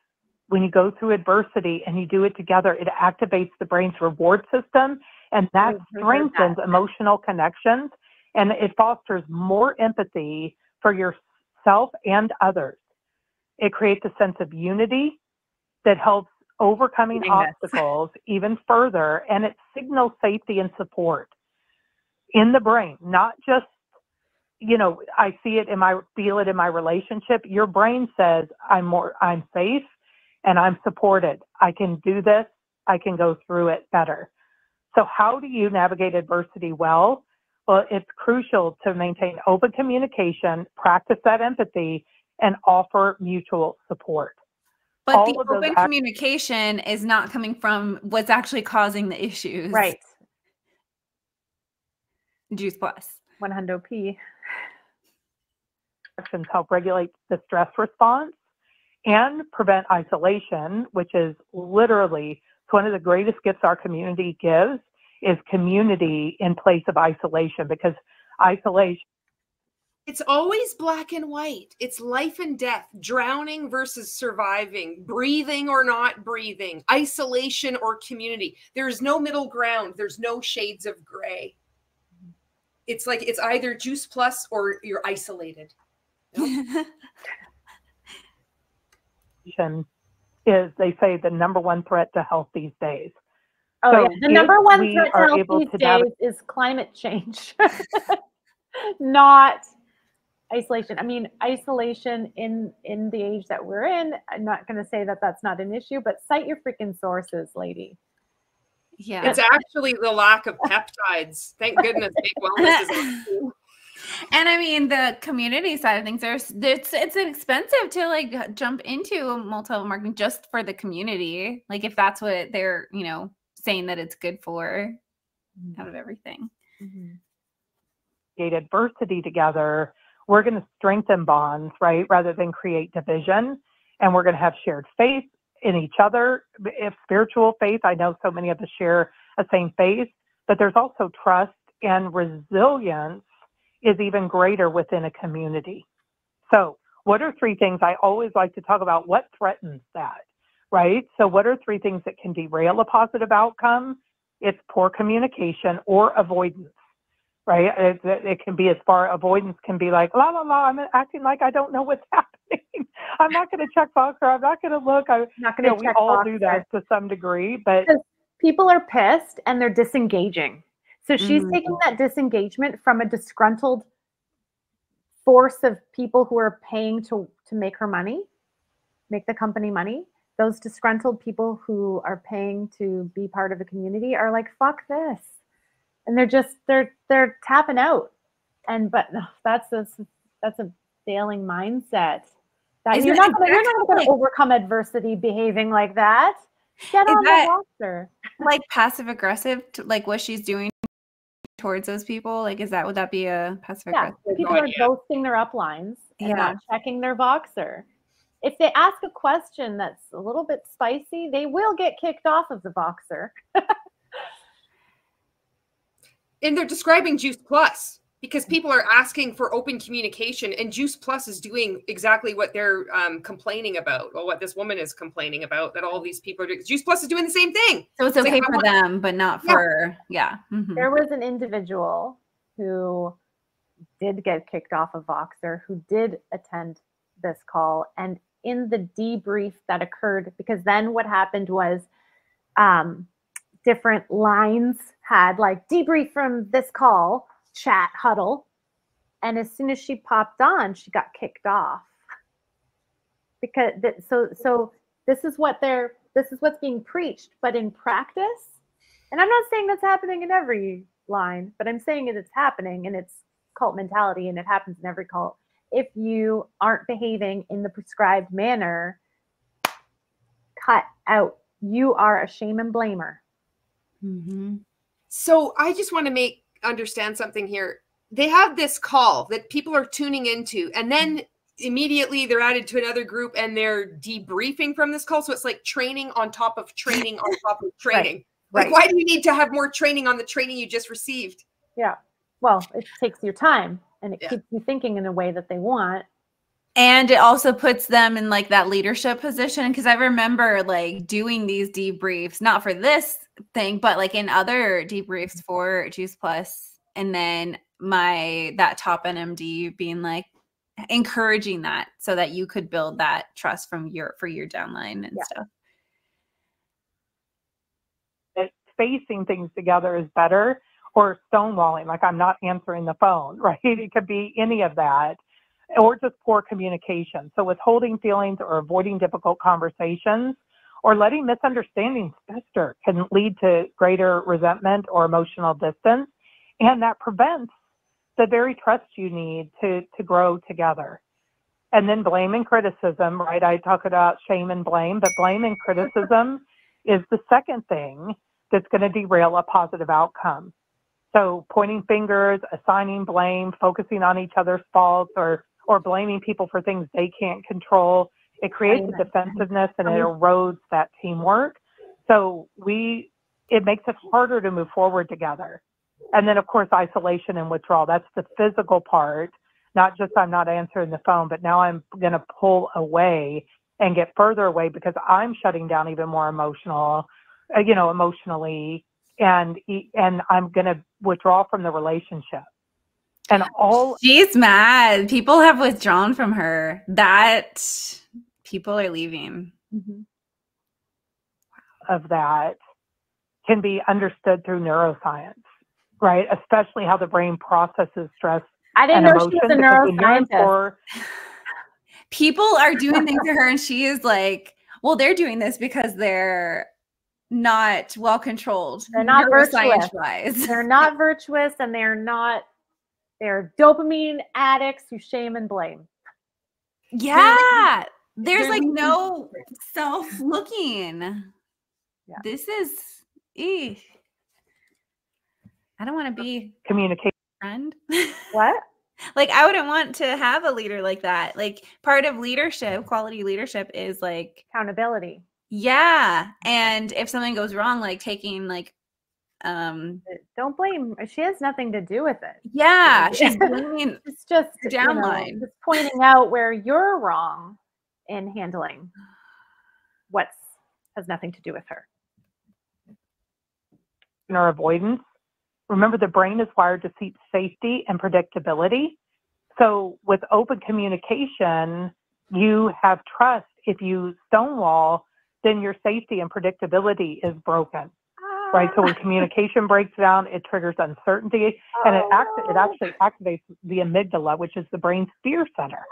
when you go through adversity and you do it together, it activates the brain's reward system, and that strengthens emotional connections, and it fosters more empathy for yourself and others. It creates a sense of unity that helps overcoming obstacles even further, and it signals safety and support in the brain, not just, you know, I feel it in my relationship. Your brain says, I'm safe and I'm supported. I can do this. I can go through it better. So how do you navigate adversity well? Well, it's crucial to maintain open communication, practice that empathy, and offer mutual support. But the open communication is not coming from what's actually causing the issues. Right. Juice Plus. 100p. Actions help regulate the stress response and prevent isolation, which is literally So one of the greatest gifts our community gives is community in place of isolation, because isolation. It's always black and white. It's life and death, drowning versus surviving, breathing or not breathing, isolation or community. There's no middle ground. There's no shades of gray. It's like it's either juice plus or you're isolated. You know? Is, they say, the number one threat to health these days. Oh, so yeah. The number one threat to health these days is climate change, not isolation. I mean, isolation in the age that we're in, I'm not going to say that that's not an issue, but cite your freaking sources, lady. Yeah. It's actually the lack of peptides. Thank goodness big wellness is on too. And I mean, the community side of things, it's expensive to like jump into multi-level marketing just for the community. Like if that's what they're, you know, saying that it's good for out of everything. Adversity together, we're going to strengthen bonds, right? Rather than create division. And we're going to have shared faith in each other. If spiritual faith, I know so many of us share a same faith, but there's also trust, and resilience is even greater within a community. So what are three things I always like to talk about? What threatens that, right? So what are three things that can derail a positive outcome? It's poor communication or avoidance, right? It can be as far, avoidance can be like, la, la, la, I'm acting like I don't know what's happening. I'm not going to check box, or I'm not going to look. We all do that to some degree, but people are pissed and they're disengaging. So she's taking that disengagement from a disgruntled force of people who are paying to make her money, make the company money. Those disgruntled people who are paying to be part of a community are like, fuck this. And they're tapping out. But that's a failing mindset. That you're not going to overcome adversity behaving like that. Get on the roster. Like passive aggressive, like what she's doing towards those people? Like, would that be a passive aggressive? Yeah, people are ghosting their uplines and not checking their Voxer. If they ask a question that's a little bit spicy, they will get kicked off of the Voxer. And they're describing Juice Plus because people are asking for open communication, and Juice Plus is doing exactly what they're complaining about, or what this woman is complaining about, that all these people are doing. Juice Plus is doing the same thing. So it's okay for them, but not for, There was an individual who did get kicked off of Voxer, who did attend this call, and in the debrief that occurred, because then what happened was different lines had like debrief from this call, chat, huddle. And as soon as she popped on, she got kicked off. Because so this is what's being preached, but in practice, and I'm not saying that's happening in every line, but I'm saying it's happening, and it's cult mentality, and it happens in every cult. If you aren't behaving in the prescribed manner, cut out. You are a shame and blamer. So I just want to understand something here. They have this call that people are tuning into, and then immediately they're added to another group and they're debriefing from this call. So it's like training on top of training on top of training. Right. Like, why do you need to have more training on the training you just received? Yeah. Well, it takes your time, and it keeps you thinking in a way that they want. And it also puts them in like that leadership position. Cause I remember like doing these debriefs, not for this thing, but like in other debriefs for Juice Plus. And then that top NMD being like encouraging that so that you could build that trust for your downline and stuff. Spacing things together is better, or stonewalling, like I'm not answering the phone, right? It could be any of that. Or just poor communication. So withholding feelings or avoiding difficult conversations or letting misunderstandings fester can lead to greater resentment or emotional distance. And that prevents the very trust you need to grow together. And then blame and criticism, right? I talk about shame and blame, but blame and criticism is the second thing that's going to derail a positive outcome. So pointing fingers, assigning blame, focusing on each other's faults, or blaming people for things they can't control, it creates a defensiveness and it erodes that teamwork. So it makes it harder to move forward together. And then, of course, isolation and withdrawal. That's the physical part, not just I'm not answering the phone, but now I'm going to pull away and get further away because I'm shutting down even more emotionally, and I'm going to withdraw from the relationship. And she's mad. People have withdrawn from her. That people are leaving. Of that can be understood through neuroscience, right? Especially how the brain processes stress. I didn't and know emotion, she was a neuroscientist. People are doing things to her, and she is like, well, they're doing this because they're not well controlled. They're not virtuous. Wise. They're not virtuous, and they're dopamine addicts who shame and blame. Yeah. There's like no self-looking. Yeah. This is, I don't want to be communication friend. What? Like, I wouldn't want to have a leader like that. Like, part of leadership, quality leadership, is like accountability. Yeah. And if something goes wrong, like taking like don't blame. She has nothing to do with it. Yeah, she's blaming. It's just downline. just pointing out where you're wrong in handling what has nothing to do with her. Or avoidance. Remember, the brain is wired to seek safety and predictability. So with open communication, you have trust. If you stonewall, then your safety and predictability is broken. Right. So when communication breaks down, it triggers uncertainty, and it actually activates the amygdala, which is the brain's fear center.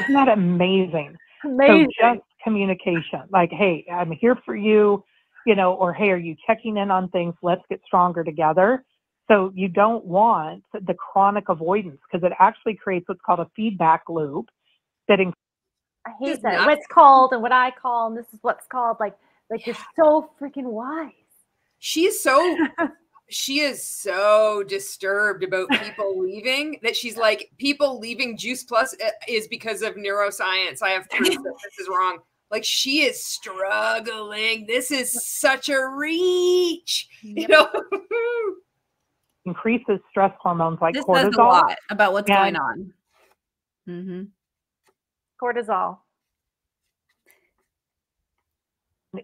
Isn't that amazing? Amazing. So just communication, like, hey, I'm here for you, or hey, are you checking in on things? Let's get stronger together. So you don't want the chronic avoidance, because it actually creates what's called a feedback loop. I hate that. What's called and what I call, and this is what's called. Like you're so freaking wise. She is so disturbed about people leaving that she's like, people leaving Juice Plus is because of neuroscience. I have proof that this is wrong. Like, she is struggling. This is such a reach, Increases stress hormones like this cortisol. Says a lot about what's going on. Mm-hmm. Cortisol.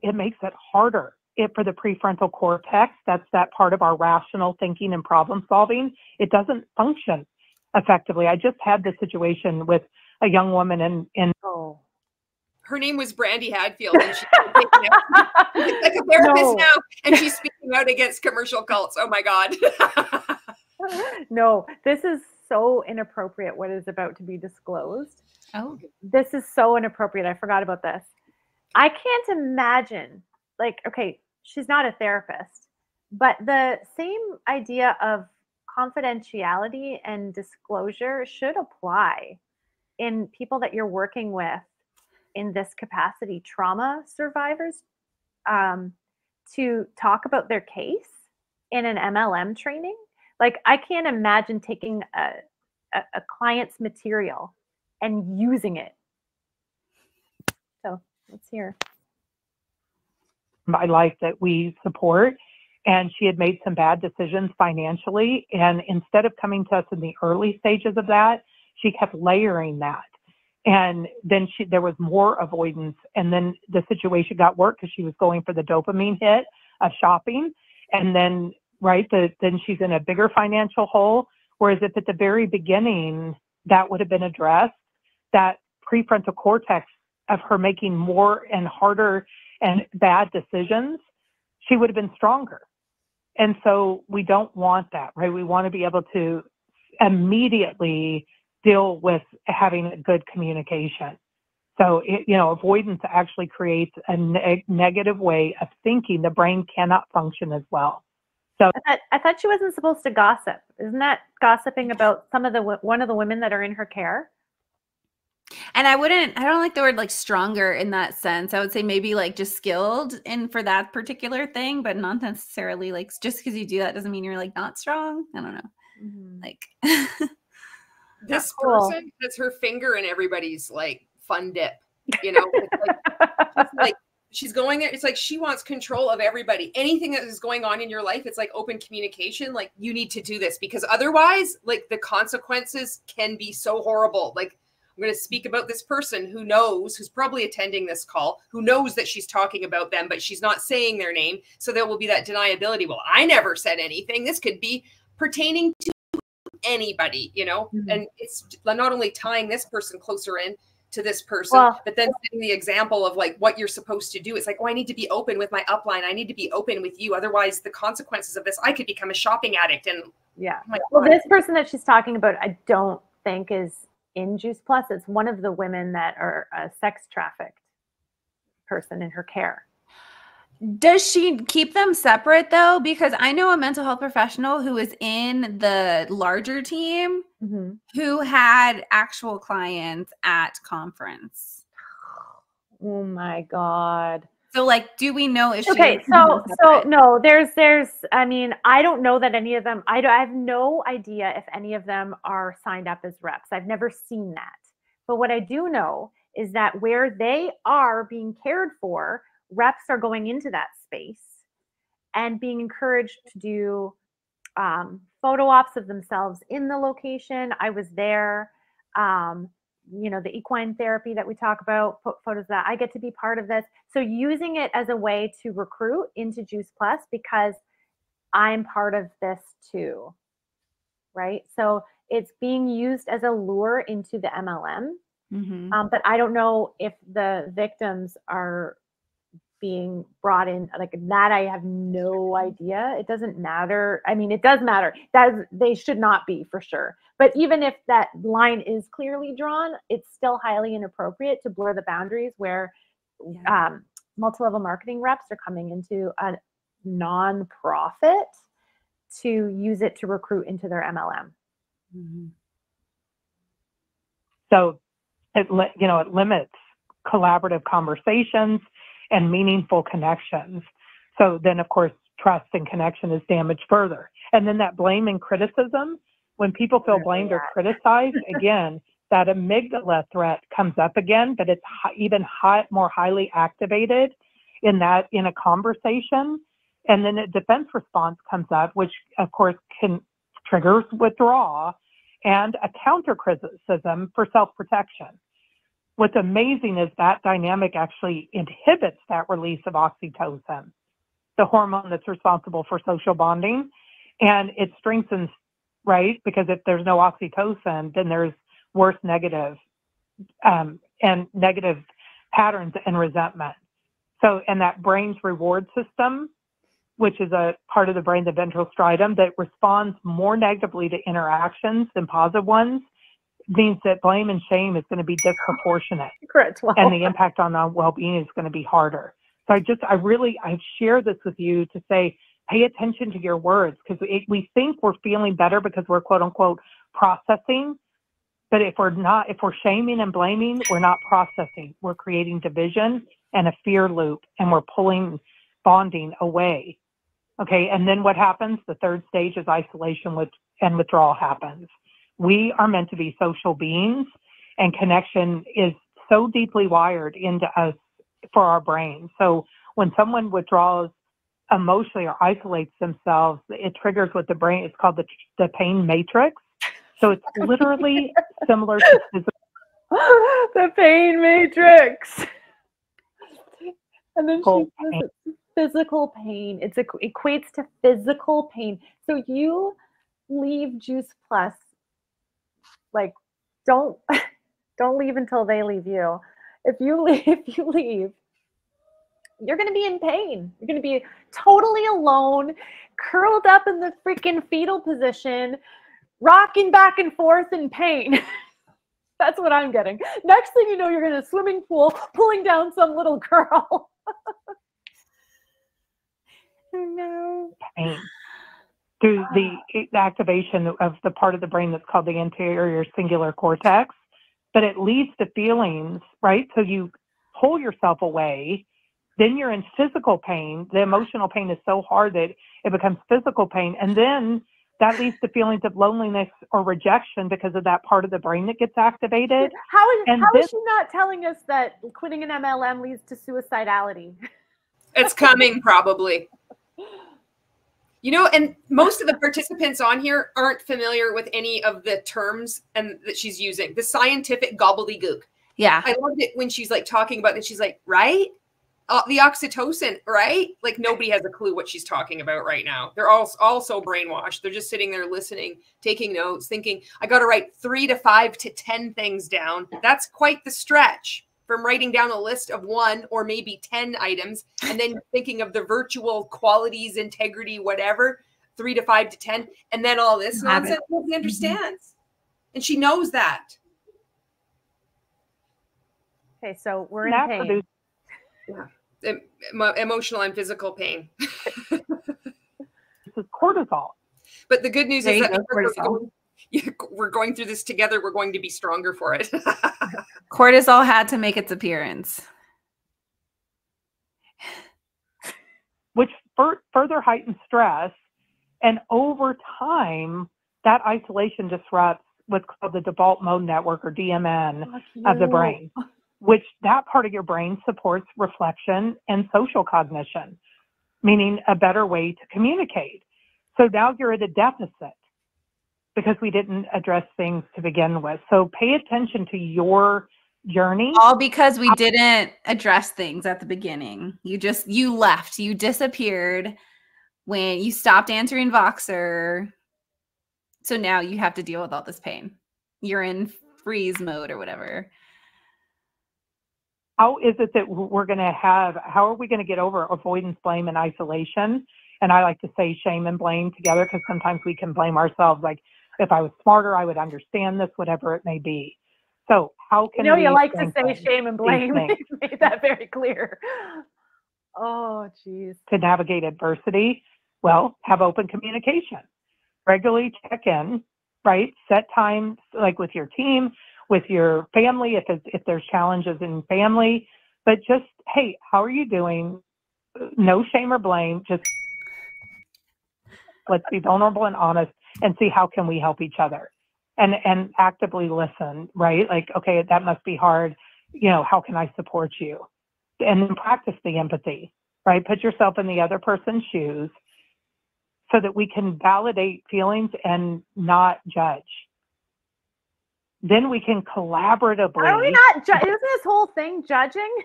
It makes it harder. For the prefrontal cortex, that's that part of our rational thinking and problem solving, it doesn't function effectively. I just had this situation with a young woman in her name was Brandy Hadfield, and she's like a therapist now, and she's speaking out against commercial cults. Oh my God. No, this is so inappropriate what is about to be disclosed. Oh, this is so inappropriate. I forgot about this. I can't imagine, like, okay, she's not a therapist, but the same idea of confidentiality and disclosure should apply in people that you're working with in this capacity, trauma survivors, to talk about their case in an MLM training. Like, I can't imagine taking a client's material and using it. So let's hear. My life that we support, and she had made some bad decisions financially, and instead of coming to us in the early stages of that, she kept layering that, and then there was more avoidance, and then the situation got worse because she was going for the dopamine hit of shopping, and then then she's in a bigger financial hole. Whereas if at the very beginning that would have been addressed, that prefrontal cortex of her making more and harder and bad decisions, she would have been stronger. And so we don't want that, right? We want to be able to immediately deal with having a good communication. So, avoidance actually creates a negative way of thinking. The brain cannot function as well. So I thought she wasn't supposed to gossip. Isn't that gossiping about one of the women that are in her care? And I don't like the word like stronger in that sense. I would say maybe like just skilled for that particular thing, but not necessarily like just because you do that doesn't mean you're like not strong. I don't know. Mm-hmm. Like this person has her finger in everybody's like fun dip, it's like she's going, it's like she wants control of everybody. Anything that is going on in your life, it's like open communication. Like, you need to do this, because otherwise, like, the consequences can be so horrible. Like, I'm going to speak about this person who knows, who's probably attending this call, who knows that she's talking about them, but she's not saying their name. So there will be that deniability. Well, I never said anything. This could be pertaining to anybody, you know, and it's not only tying this person closer in to this person, but then setting the example of like what you're supposed to do. It's like, oh, I need to be open with my upline. I need to be open with you. Otherwise, the consequences of this, I could become a shopping addict. And well, this person that she's talking about, I don't think is in Juice Plus. It's one of the women that are a sex trafficked person in her care. Does she keep them separate though? Because I know a mental health professional who is in the larger team who had actual clients at conference. Oh my God. So like, do we know if okay, so no, there's, I mean, I don't know that any of them, I have no idea if any of them are signed up as reps. I've never seen that. But what I do know is that where they are being cared for, reps are going into that space and being encouraged to do photo ops of themselves in the location. I was there, you know, the equine therapy that we talk about, put photos of that. I get to be part of this. So using it as a way to recruit into Juice Plus because I'm part of this too, right? So it's being used as a lure into the MLM. But I don't know if the victims are being brought in like that. I have no idea. It doesn't matter. I mean, it does matter. They should not be, for sure. But even if that line is clearly drawn, it's still highly inappropriate to blur the boundaries where multi-level marketing reps are coming into a non-profit to use it to recruit into their MLM. So it limits collaborative conversations and meaningful connections. So then, of course, trust and connection is damaged further. And then that blame and criticism, when people feel blamed or criticized, again, that amygdala threat comes up again, but it's even more highly activated in a conversation. And then a defense response comes up, which, of course, triggers withdrawal and a counter criticism for self-protection. What's amazing is that dynamic actually inhibits that release of oxytocin, the hormone that's responsible for social bonding, and it strengthens, right? Because if there's no oxytocin, then there's worse negative patterns and resentment. So, and that brain's reward system, which is a part of the brain, the ventral striatum, that responds more negatively to interactions than positive ones, means that blame and shame is going to be disproportionate. Correct. Well, and the impact on our well-being is going to be harder. So I share this with you to say, pay attention to your words, because we think we're feeling better because we're quote unquote processing. But if we're shaming and blaming, we're not processing. We're creating division and a fear loop, and we're pulling bonding away. Okay. And then what happens? The third stage is isolation and withdrawal happens. We are meant to be social beings, and connection is so deeply wired into us for our brain. So when someone withdraws emotionally or isolates themselves, it triggers what the brain, it's called the pain matrix. So it's literally similar to physical. The pain matrix. And then she says it's physical pain. It equates to physical pain. So you leave Juice Plus. Like, don't leave until they leave you. If you leave, you're going to be in pain. You're going to be totally alone, curled up in the freaking fetal position, rocking back and forth in pain. That's what I'm getting. Next thing you know, you're in a swimming pool pulling down some little girl. No. Pain. Through the activation of the part of the brain that's called the anterior cingulate cortex, but it leads to feelings, right? So you pull yourself away, then you're in physical pain. The emotional pain is so hard that it becomes physical pain. And then that leads to feelings of loneliness or rejection because of that part of the brain that gets activated. How is she not telling us that quitting an MLM leads to suicidality? It's coming probably. You know, and most of the participants on here aren't familiar with any of the terms and that she's using, the scientific gobbledygook. Yeah. I loved it when she's like talking about it. She's like, right? The oxytocin, right? Like nobody has a clue what she's talking about right now. They're all so brainwashed. They're just sitting there listening, taking notes, thinking, I got to write 3 to 5 to 10 things down. That's quite the stretch from writing down a list of 1 or maybe 10 items and then thinking of the virtual qualities, integrity, whatever, 3 to 5 to 10. And then all this nonsense, nobody understands. And she knows that. Okay, so we're in pain. Yeah. Emotional and physical pain. This is cortisol. But the good news is that we're going through this together. We're going to be stronger for it. Cortisol had to make its appearance. Which further heightens stress. And over time, that isolation disrupts what's called the default mode network, or DMN, of the brain, which that part of your brain supports reflection and social cognition, meaning a better way to communicate. So now you're at a deficit because we didn't address things to begin with. So pay attention to your journey. All because we didn't address things at the beginning. You left, you disappeared when you stopped answering Voxer. So now you have to deal with all this pain. You're in freeze mode or whatever. How is it that how are we going to get over avoidance, blame, and isolation? And I like to say shame and blame together, because sometimes we can blame ourselves. Like, if I was smarter, I would understand this, whatever it may be. So how can you like to say shame and blame? You made that very clear. Oh, geez. To navigate adversity, well, have open communication. Regularly check in, right? Set time, like with your team, with your family, if there's challenges in family. But just, hey, how are you doing? No shame or blame. Just let's be vulnerable and honest and see how can we help each other. And actively listen, right? Like, okay, that must be hard. How can I support you? And then practice the empathy, right? Put yourself in the other person's shoes so that we can validate feelings and not judge. Then we can collaboratively. Are we not isn't this whole thing judging?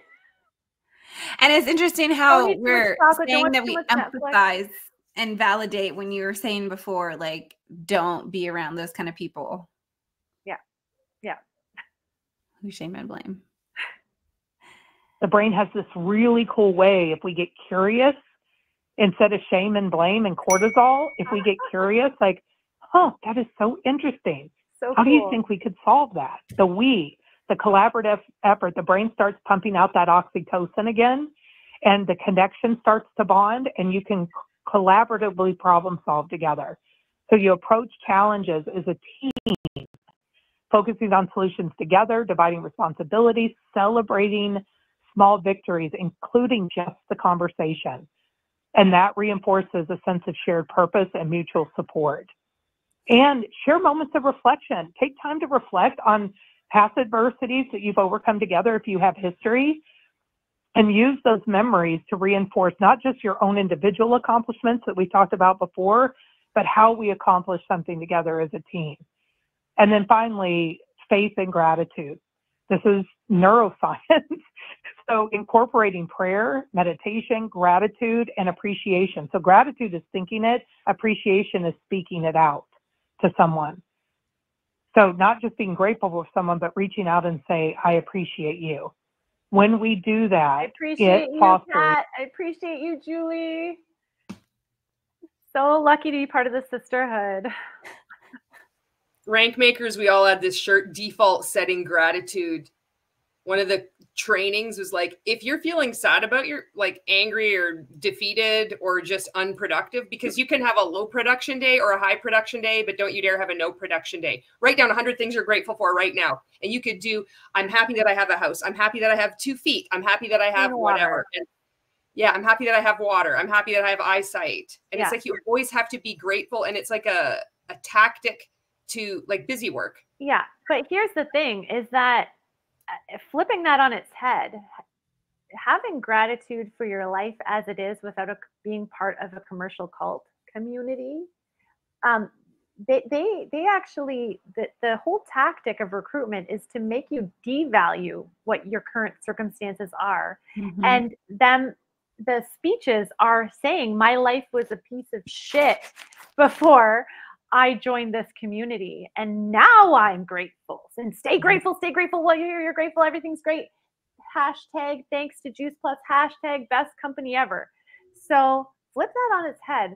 And it's interesting how we're saying that we empathize and validate when you were saying before, like, don't be around those kind of people. Yeah. Yeah. We shame and blame. The brain has this really cool way, if we get curious, instead of shame and blame and cortisol, if we get curious, like, that is so interesting. So how do you think we could solve that? The collaborative effort, the brain starts pumping out that oxytocin again, and the connection starts to bond, and you can collaboratively problem solve together. So you approach challenges as a team, focusing on solutions together, dividing responsibilities, celebrating small victories, including just the conversation. And that reinforces a sense of shared purpose and mutual support. And share moments of reflection. Take time to reflect on past adversities that you've overcome together if you have history, and use those memories to reinforce not just your own individual accomplishments that we talked about before, but how we accomplish something together as a team. And then finally, faith and gratitude. This is neuroscience. So incorporating prayer, meditation, gratitude, and appreciation. So gratitude is thinking it, appreciation is speaking it out to someone. So not just being grateful for someone, but reaching out and say, I appreciate you. When we do that, I appreciate you, fosters. Kat. I appreciate you, Julie. So lucky to be part of the sisterhood. Rank makers, we all had this shirt, default setting gratitude. One of the trainings was like, if you're feeling sad about your, like, angry or defeated or just unproductive, because you can have a low production day or a high production day, but don't you dare have a no production day. Write down 100 things you're grateful for right now. And you could do, I'm happy that I have a house. I'm happy that I have 2 feet. I'm happy that I have whatever. And Yeah, I'm happy that I have water. I'm happy that I have eyesight. And it's like you always have to be grateful. And it's like a tactic to like busy work. Yeah. But here's the thing is that flipping that on its head, having gratitude for your life as it is without being part of a commercial cult community, they actually, the whole tactic of recruitment is to make you devalue what your current circumstances are. Mm-hmm. And then the speeches are saying my life was a piece of shit before I joined this community, and now I'm grateful. And stay grateful, stay grateful. Well, you're grateful, everything's great. Hashtag thanks to Juice Plus, hashtag best company ever. So flip that on its head.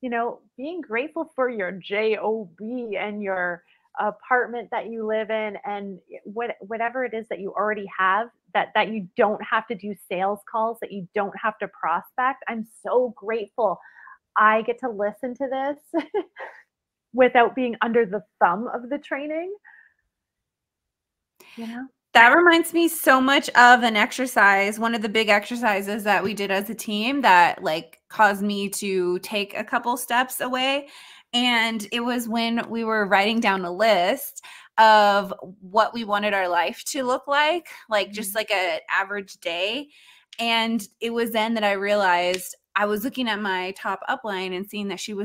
You know, being grateful for your job and your apartment that you live in, and whatever it is that you already have, that you don't have to do sales calls, that you don't have to prospect. I'm so grateful I get to listen to this without being under the thumb of the training. You know? That reminds me so much of an exercise, one of the big exercises that we did as a team that like caused me to take a couple steps away. And it was when we were writing down a list of what we wanted our life to look like just like an average day. And it was then that I realized I was looking at my top upline and seeing that she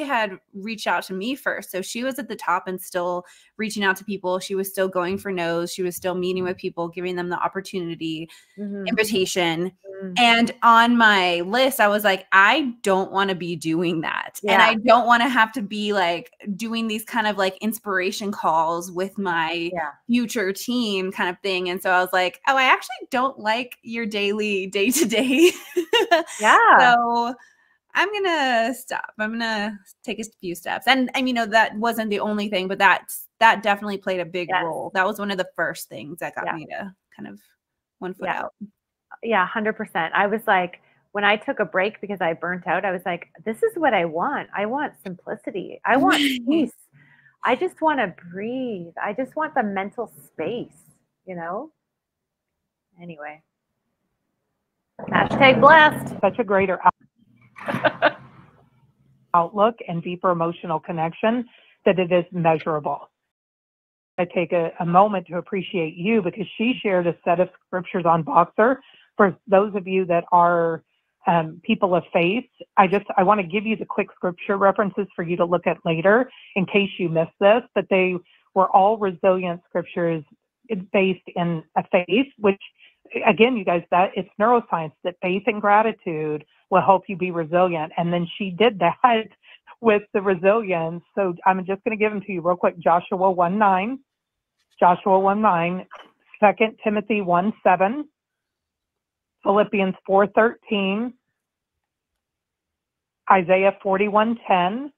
had reached out to me first. So she was at the top and still reaching out to people. She was still going for no's. She was still meeting with people, giving them the opportunity, invitation. And on my list, I was like, I don't want to be doing that. And I don't want to have to be like doing these kind of like inspiration calls with my future team kind of thing. And so I was like, oh, I actually don't like your daily day-to-day. So I'm going to stop. I'm going to take a few steps. And I mean, that wasn't the only thing, but that definitely played a big role. That was one of the first things that got me to kind of one foot out. Yeah, 100%. I was like, when I took a break because I burnt out, I was like, this is what I want. I want simplicity. I want peace. I just want to breathe. I just want the mental space, you know? Anyway. Hashtag blessed. Such a greater outlook and deeper emotional connection that it is measurable. I take a moment to appreciate you because she shared a set of scriptures on Boxer. For those of you that are people of faith, I want to give you the quick scripture references for you to look at later in case you missed this, but they were all resilient scriptures based in a faith, which again, you guys, that it's neuroscience that faith and gratitude will help you be resilient. And then she did that with the resilience. So I'm just going to give them to you real quick. Joshua 1:9, 2 Timothy 1:7, Philippians 4:13, Isaiah 41:10,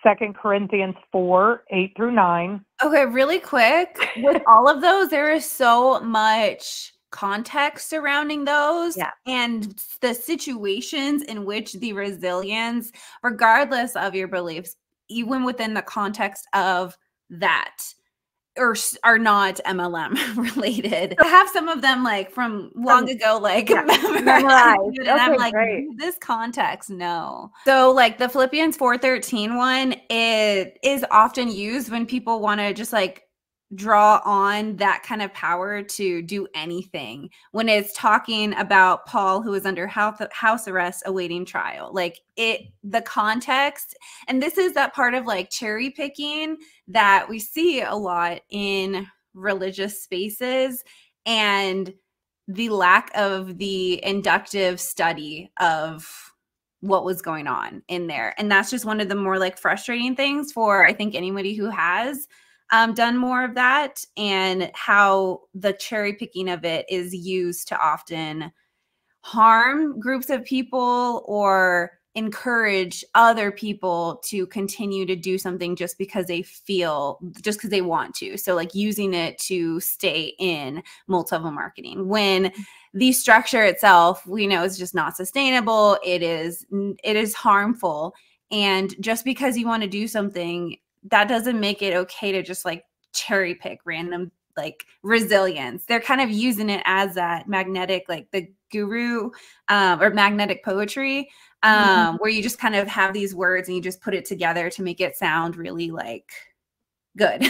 2 Corinthians 4:8-9. Okay, really quick. With all of those, there is so much context surrounding those and the situations in which the resilience, regardless of your beliefs, even within the context of that, are not MLM related. I have some of them like from long ago, like memorized. And I'm like, this context, no. So like the Philippians 4:13 one, it is often used when people want to just like draw on that kind of power to do anything when it's talking about Paul, who is under house arrest awaiting trial. Like the context, and this is that part of like cherry picking that we see a lot in religious spaces, and the lack of the inductive study of what was going on in there. And that's just one of the more like frustrating things for, I think, anybody who has done more of that, and how the cherry picking of it is used to often harm groups of people or encourage other people to continue to do something just because they want to. So like using it to stay in multi-level marketing, when the structure itself, we know, is just not sustainable. It is harmful. And just because you want to do something, that doesn't make it okay to just like cherry pick random like resilience. They're kind of using it as that magnetic, like the guru or magnetic poetry, where you just kind of have these words and you just put it together to make it sound really like good,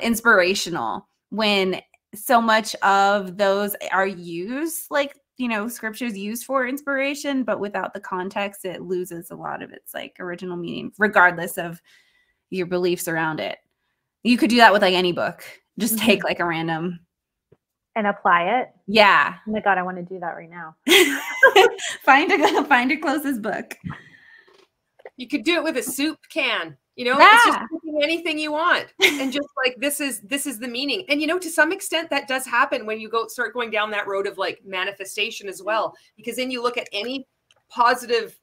inspirational, when so much of those are used, like, you know, scriptures used for inspiration, but without the context, it loses a lot of its like original meaning, regardless of your beliefs around it. You could do that with like any book. Just take like a random and apply it. Yeah. Oh my God, I want to do that right now. find a closest book. You could do it with a soup can. You know, Yeah. it's just picking anything you want, and just like this is the meaning. And you know, to some extent, that does happen when you start going down that road of like manifestation as well, because then you look at any positive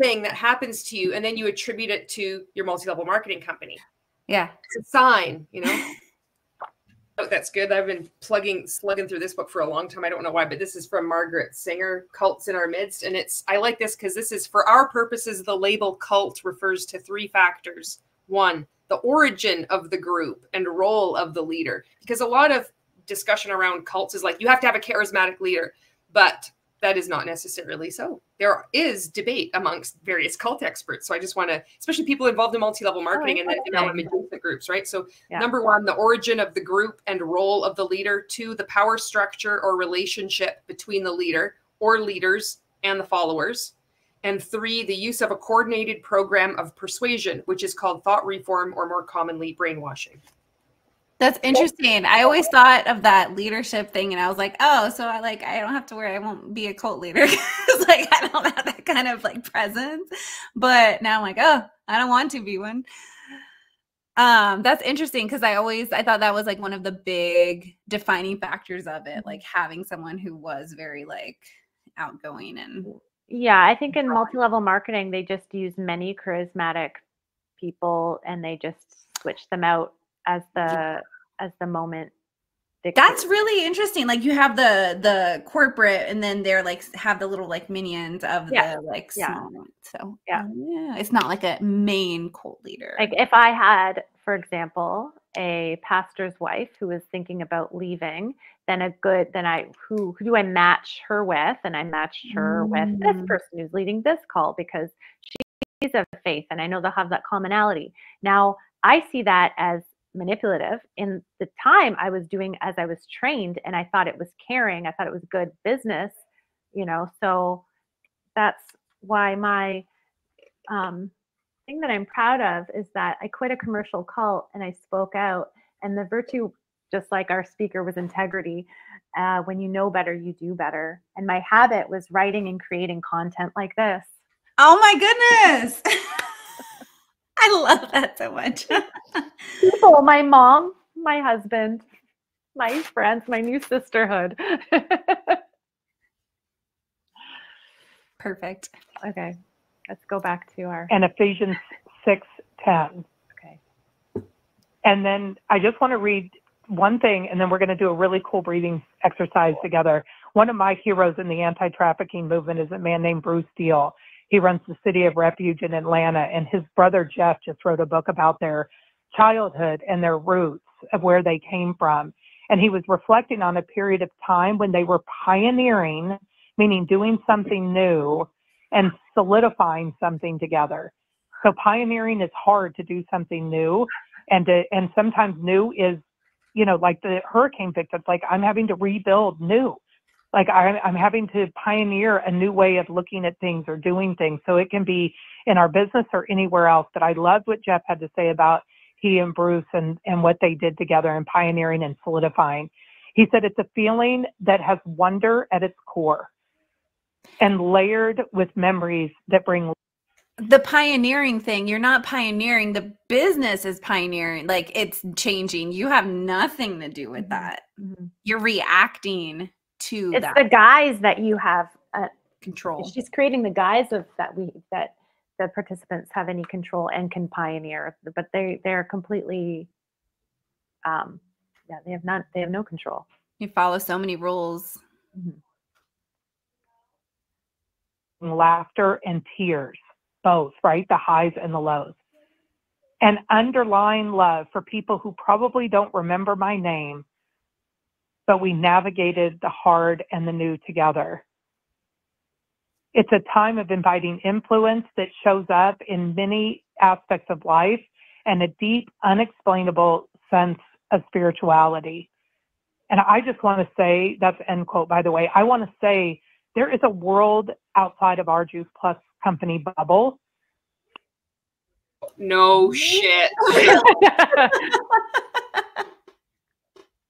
thing that happens to you, and then you attribute it to your multi-level marketing company. Yeah, it's a sign, you know. Oh, that's good. I've been slugging through this book for a long time. I don't know why, but this is from Margaret Singer, Cults in Our Midst. And I like this because this is, for our purposes, the label cult refers to 3 factors. 1, the origin of the group and role of the leader. Because a lot of discussion around cults is like, you have to have a charismatic leader, but that is not necessarily so. There is debate amongst various cult experts. So I just want to, especially people involved in multi-level marketing and then MLM adjacent groups, right? So number 1, the origin of the group and role of the leader. 2, the power structure or relationship between the leader or leaders and the followers. And 3, the use of a coordinated program of persuasion, which is called thought reform, or more commonly brainwashing. That's interesting. I always thought of that leadership thing, and I was like, oh, so I don't have to worry. I won't be a cult leader. It's like, I don't have that kind of like presence. But now I'm like, oh, I don't want to be one. That's interesting, because I thought that was like one of the big defining factors of it, like having someone who was very like outgoing. And yeah, I think in multi-level marketing, they just use many charismatic people and they just switch them out as the moment dictates. That's really interesting. Like you have the corporate, and then they're like have the little like minions of the like small. So yeah, it's not like a main cult leader. Like if I had, for example, a pastor's wife who was thinking about leaving, then who do I match her with? And I matched her with this person who's leading this call because she's of faith, and I know they'll have that commonality. Now I see that as manipulative. In the time I was doing as I was trained, and I thought it was caring. I thought it was good business, you know. So that's why my thing that I'm proud of is that I quit a commercial cult and I spoke out. And the virtue, just like our speaker, was integrity. When you know better, you do better. And my habit was writing and creating content like this. Oh my goodness. I love that so much. People, my mom, my husband, my friends, my new sisterhood. Perfect. Okay, let's go back to our... And Ephesians 6:10. Okay. And then I just want to read one thing, and then we're going to do a really cool breathing exercise together. One of my heroes in the anti-trafficking movement is a man named Bruce Steele. He runs the City of Refuge in Atlanta, and his brother Jeff just wrote a book about their childhood and their roots of where they came from. And he was reflecting on a period of time when they were pioneering, meaning doing something new and solidifying something together. So pioneering is hard, to do something new, and sometimes new is, you know, like the hurricane victims, like I'm having to rebuild new. Like I'm having to pioneer a new way of looking at things or doing things. So it can be in our business or anywhere else. But I loved what Jeff had to say about he and Bruce and what they did together in pioneering and solidifying. He said it's a feeling that has wonder at its core and layered with memories that bring. The pioneering thing, you're not pioneering. The business is pioneering. Like it's changing. You have nothing to do with that. You're reacting to it's that. the guise that you have control. She's creating the guise of that the participants have any control and can pioneer, but they're completely they have no control. You follow so many rules. Laughter and tears, both, right? The highs and the lows. and underlying love for people who probably don't remember my name, but we navigated the hard and the new together. It's a time of inviting influence that shows up in many aspects of life and a deep, unexplainable sense of spirituality. And I just want to say, that's end quote, by the way, I want to say there is a world outside of our Juice Plus company bubble. No shit.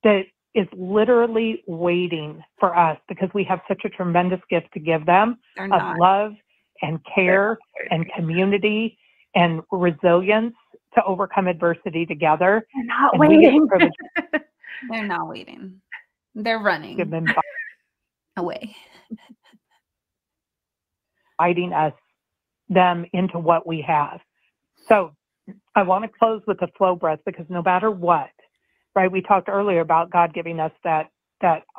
That is literally waiting for us because we have such a tremendous gift to give them of love and care and community and resilience to overcome adversity together. They're not waiting. They're not waiting. They're running away. Inviting them into what we have. So I want to close with the flow breath because no matter what, right? We talked earlier about God giving us that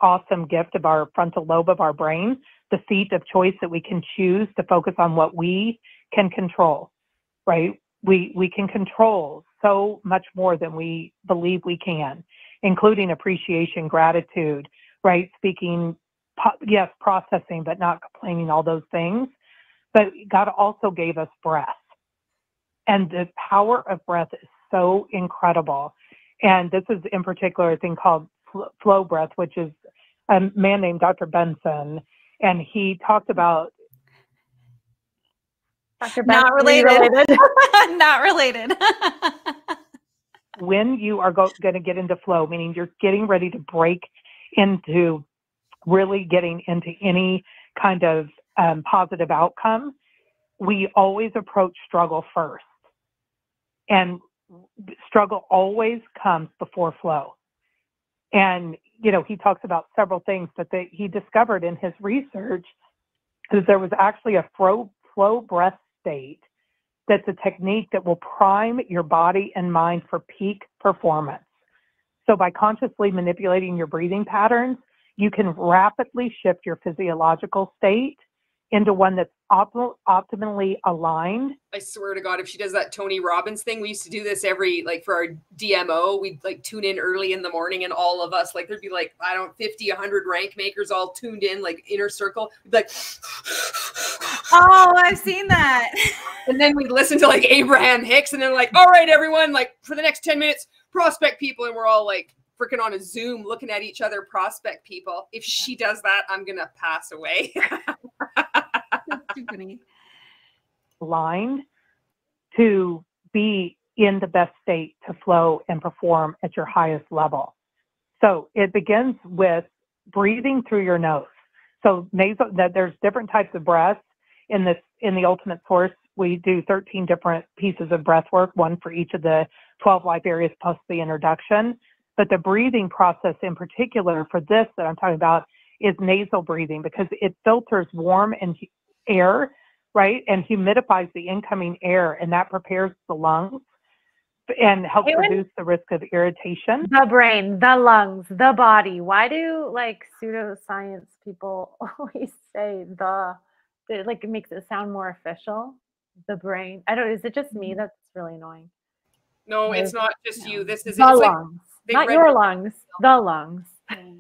awesome gift of our frontal lobe of our brain, the seat of choice that we can choose to focus on what we can control, right? We can control so much more than we believe we can, including appreciation, gratitude, right? Speaking, yes, processing, but not complaining, all those things. But God also gave us breath. And the power of breath is so incredible. And this is in particular a thing called flow breath, which is a man named Dr. Benson. And he talked about... Dr. Benson, not related. Not related. When you are going to get into flow, meaning you're getting ready to break into really getting into any kind of positive outcome, we always approach struggle first. And struggle always comes before flow. And, you know, he talks about several things, but he discovered in his research that there was actually a flow breath state that's a technique that will prime your body and mind for peak performance. So by consciously manipulating your breathing patterns, you can rapidly shift your physiological state into one that's optimally aligned. I swear to God, if she does that Tony Robbins thing, we used to do this for our DMO, we'd like tune in early in the morning and all of us, like there'd be like, 50, 100 rank makers all tuned in, like inner circle. We'd be like, oh, I've seen that. And then we'd listen to like Abraham Hicks and then like, all right, everyone, like for the next 10 minutes, prospect people. And we're all like freaking on a Zoom looking at each other, prospect people. If she does that, I'm going to pass away. Aligned to be in the best state to flow and perform at your highest level. So it begins with breathing through your nose. So there's different types of breaths in the Ultimate Source. We do 13 different pieces of breath work, one for each of the 12 life areas plus the introduction. But the breathing process in particular for this that I'm talking about is nasal breathing because it filters warm and air, right? And humidifies the incoming air, and that prepares the lungs and helps reduce the risk of irritation. The brain, the lungs, the body. Why do like pseudoscience people always say it makes it sound more official? The brain. Is it just me that's really annoying? No, it's not just you. This is the lungs. Not your lungs, the lungs.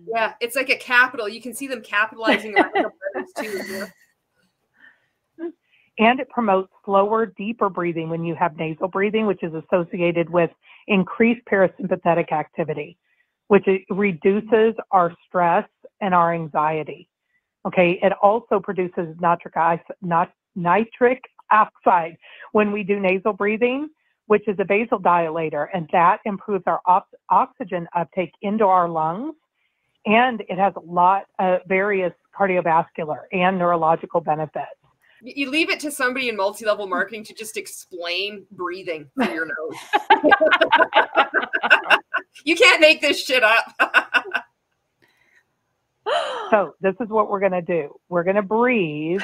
Yeah, it's like a capital. You can see them capitalizing on the letters too. And it promotes slower, deeper breathing when you have nasal breathing, which is associated with increased parasympathetic activity, which reduces our stress and our anxiety. Okay, it also produces nitric oxide when we do nasal breathing, which is a vasodilator, and that improves our oxygen uptake into our lungs. And it has a lot of various cardiovascular and neurological benefits. You leave it to somebody in multi-level marketing to just explain breathing through your nose. You can't make this shit up. So this is what we're going to do. We're going to breathe.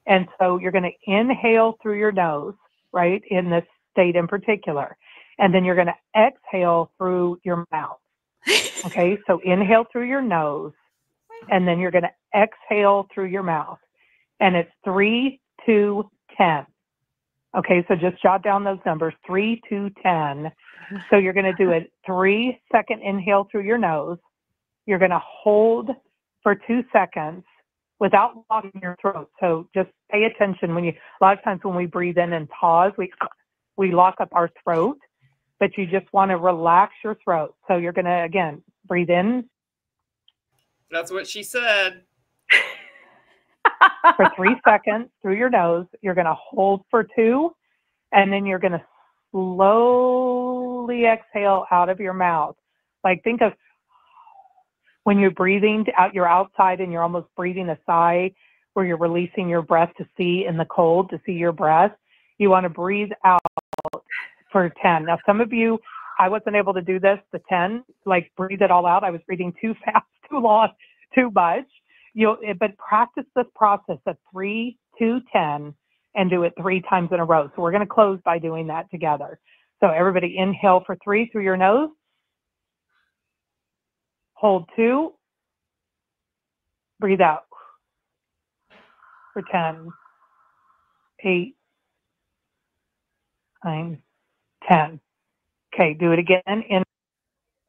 And so you're going to inhale through your nose, right, in this state in particular. And then you're going to exhale through your mouth. Okay, so inhale through your nose, and then you're going to exhale through your mouth. And it's 3, 2, 10. Okay, so just jot down those numbers, 3, 2, 10. So you're going to do a 3-second inhale through your nose. You're going to hold for 2 seconds without locking your throat. So just pay attention when you, a lot of times when we breathe in and pause, we lock up our throat, but you just want to relax your throat. So you're going to, again, breathe in. That's what she said. For 3 seconds through your nose. You're going to hold for 2, and then you're going to slowly exhale out of your mouth. Like think of when you're breathing out, you're outside and you're almost breathing a sigh where you're releasing your breath to see in the cold, to see your breath. You want to breathe out for 10. Now, some of you, I wasn't able to do this, the 10, like breathe it all out. I was breathing too fast, too long, too much. But practice this process of 3, 2, 10 and do it 3 times in a row. So we're going to close by doing that together. So everybody inhale for 3 through your nose. Hold 2. Breathe out for 10, 8, 9, 10. Okay, do it again.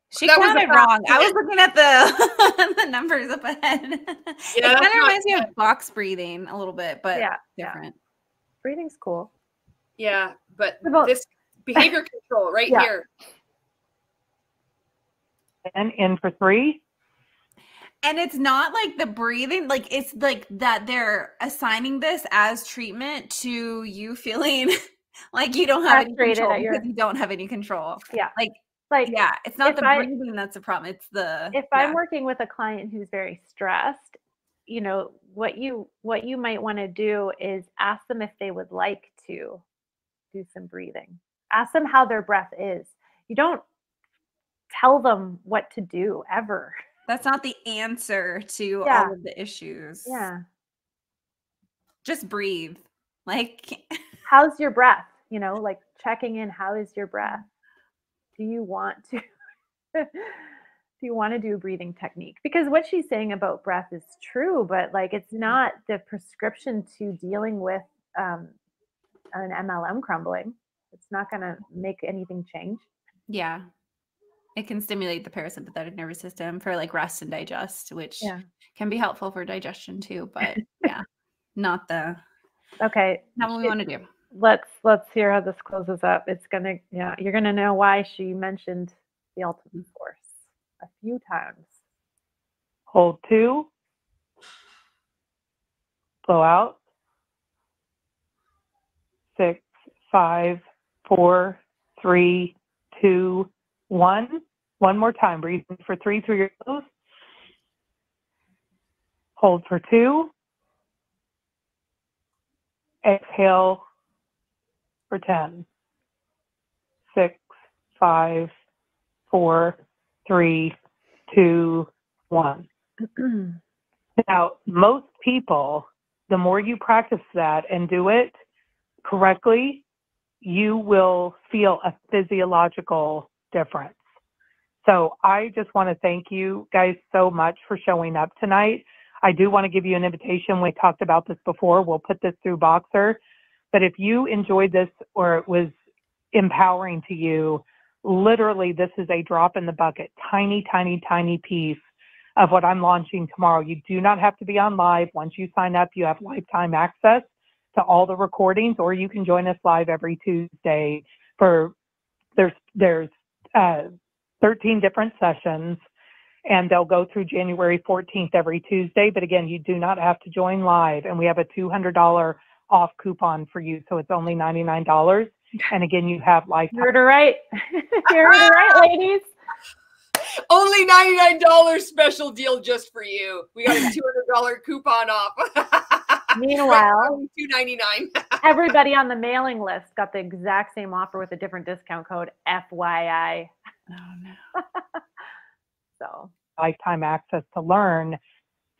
She counted wrong. I was looking at the the numbers up ahead. Yeah, it kind of reminds me of box breathing a little bit, but different. Breathing's cool. Yeah, but this behavior control right here. And in for 3. And it's not like the breathing, like it's like that they're assigning this as treatment to you feeling like you don't have any control because you don't have any control. Yeah. Like, yeah, it's not the breathing that's the problem. It's the if I'm working with a client who's very stressed, you know, what you might want to do is ask them if they would like to do some breathing. Ask them how their breath is. You don't tell them what to do ever. That's not the answer to all of the issues. Yeah. Just breathe. Like, how's your breath? You know, like checking in, how is your breath? Do you want to do a breathing technique? Because what she's saying about breath is true, but like it's not the prescription to dealing with an MLM crumbling. It's not going to make anything change. Yeah. It can stimulate the parasympathetic nervous system for like rest and digest, which can be helpful for digestion too, but not what we want to do. Let's hear how this closes up. It's gonna, you're gonna know why she mentioned the ultimate force a few times. Hold 2. Blow out. 6, 5, 4, 3, 2, 1. One more time. Breathe in for 3 through your nose. Hold for 2. Exhale for 10. 6, 5, 4, 3, 2, 1. Now, most people, the more you practice that and do it correctly, you will feel a physiological difference. So I just want to thank you guys so much for showing up tonight. I do want to give you an invitation. We talked about this before. We'll put this through Boxer. But if you enjoyed this or it was empowering to you, literally this is a drop in the bucket, tiny, tiny, tiny piece of what I'm launching tomorrow. You do not have to be on live. Once you sign up, you have lifetime access to all the recordings, or you can join us live every Tuesday for there's 13 different sessions, and they'll go through January 14th every Tuesday. But again, you do not have to join live, and we have a $200 off coupon for you, so it's only $99. And again, you have lifetime. You heard her right. You heard her right, ladies. Only $99 special deal just for you. We got a $200 coupon off. Meanwhile, $299. Everybody on the mailing list got the exact same offer with a different discount code, FYI. Oh no. So lifetime access to learn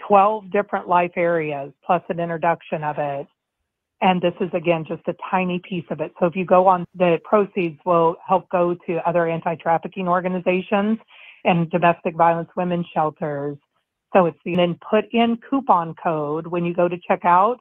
12 different life areas plus an introduction of it. And this is, again, just a tiny piece of it. So if you go on, the proceeds will help go to other anti-trafficking organizations and domestic violence women's shelters. So it's then put in coupon code when you go to check out,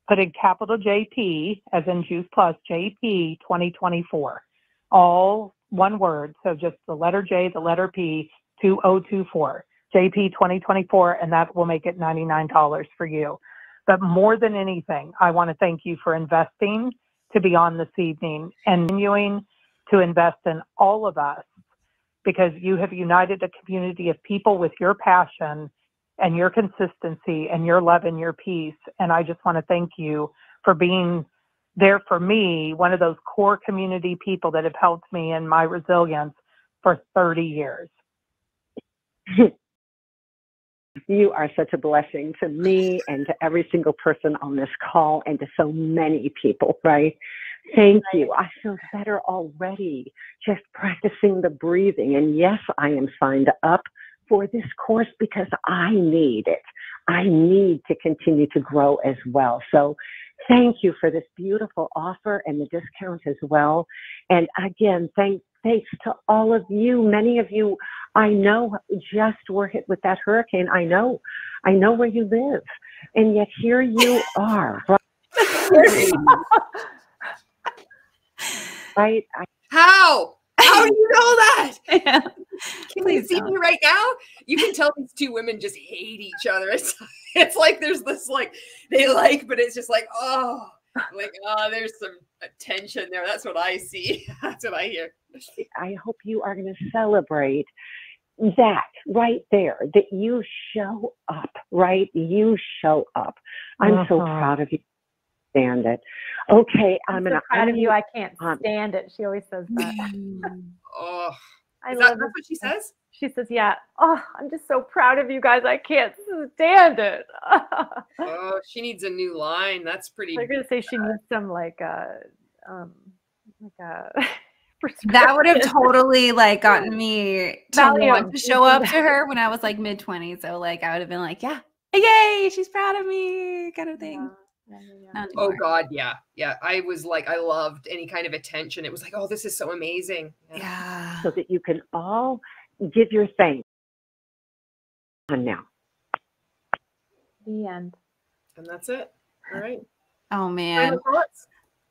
put in capital JP, as in Juice Plus, JP 2024. All one word. So just the letter J, the letter P, 2024. JP 2024, and that will make it $99 for you. But more than anything, I want to thank you for investing to be on this evening and continuing to invest in all of us, because you have united a community of people with your passion and your consistency and your love and your peace. And I just want to thank you for being there for me, one of those core community people that have helped me in my resilience for 30 years. You are such a blessing to me and to every single person on this call and to so many people, right? Thank you. I feel better already just practicing the breathing. And yes, I am signed up for this course because I need it. I need to continue to grow as well. So thank you for this beautiful offer and the discount as well. And again, thanks to all of you. Many of you I know just were hit with that hurricane. I know where you live. And yet here you are. Right? How do you know that? Yeah. Can you see me right now? You can tell these two women just hate each other. It's like there's this like they like, but it's just like, there's some tension there. That's what I see. That's what I hear. I hope you are going to celebrate that right there, that you show up, right? You show up. I'm so proud of you. Stand it. Okay, I'm so proud of you. I can't stand it. She always says that. Is that what she says? She says, yeah. Oh, I'm just so proud of you guys. I can't stand it. Oh, she needs a new line. That's pretty. I'm gonna say she needs some that would have totally like gotten me to want to show up to her when I was like mid-20s. So like I would have been like, yeah, yay, she's proud of me, kind of thing. Yeah. Oh God, yeah. I was like, I loved any kind of attention. It was like, oh, this is so amazing. Yeah. So that you can all give your thanks. And now. The end. And that's it. All right. Oh man. Final thoughts?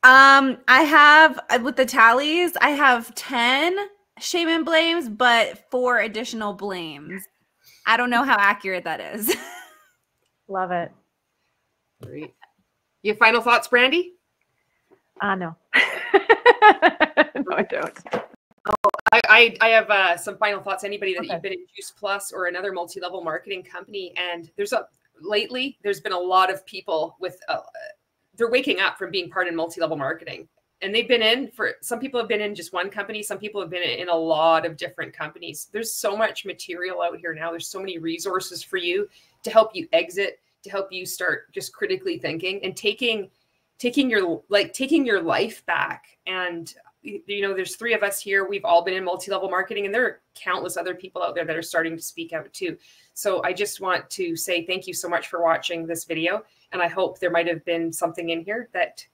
I have with the tallies, I have 10 shame and blames, but 4 additional blames. I don't know how accurate that is. Love it. Great. You have final thoughts, Brandy? No. No, I don't. I have some final thoughts. Anybody that you've been in Juice Plus or another multi-level marketing company, and lately there's been a lot of people with they're waking up from being part in multi-level marketing, and they've been in for, some people have been in just one company, some people have been in a lot of different companies. There's so much material out here now. There's so many resources for you to help you exit, to help you start just critically thinking and taking your life back. And there's 3 of us here. We've all been in multi-level marketing, and there are countless other people out there that are starting to speak out too. So I just want to say thank you so much for watching this video. And I hope there might have been something in here that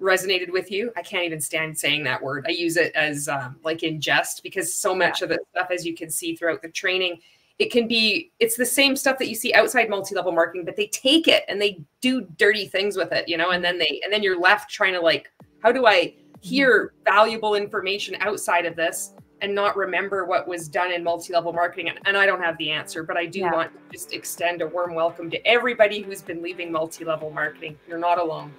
resonated with you. I can't even stand saying that word. I use it as like in jest, because so much of the stuff, as you can see throughout the training, it's the same stuff that you see outside multi-level marketing, but they take it and they do dirty things with it, and then you're left trying to like, how do I hear valuable information outside of this and not remember what was done in multi-level marketing? And I don't have the answer, but I do want to just extend a warm welcome to everybody who's been leaving multi-level marketing. You're not alone.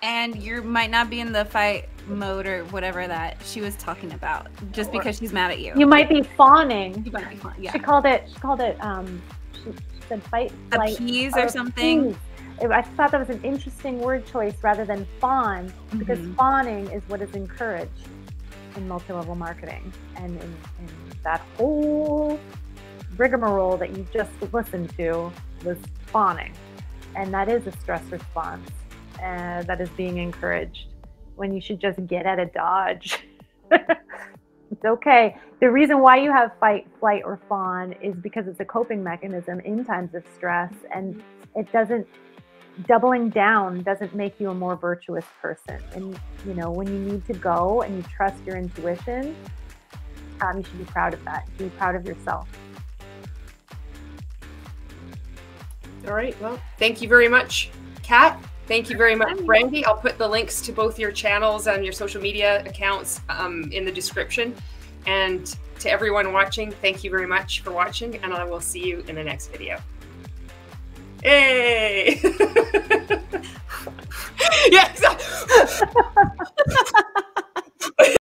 And you might not be in the fight mode or whatever that she was talking about, just because she's mad at you. You might be fawning. You might be fawning. Yeah. She called it she said fight, flight, appease or something. Appease. I thought that was an interesting word choice rather than fawn, because fawning is what is encouraged in multi-level marketing, and in that whole rigmarole that you just listened to was fawning, and that is a stress response that is being encouraged when you should just get out of Dodge. It's okay. The reason why you have fight, flight, or fawn is because it's a coping mechanism in times of stress, and it doesn't, doubling down doesn't make you a more virtuous person. And when you need to go and you trust your intuition, you should be proud of that. Be proud of yourself. All right. Well, thank you very much, Kat, thank you very much. Brandy, I'll put the links to both your channels and your social media accounts in the description. And to everyone watching, thank you very much for watching, and I will see you in the next video. Hey!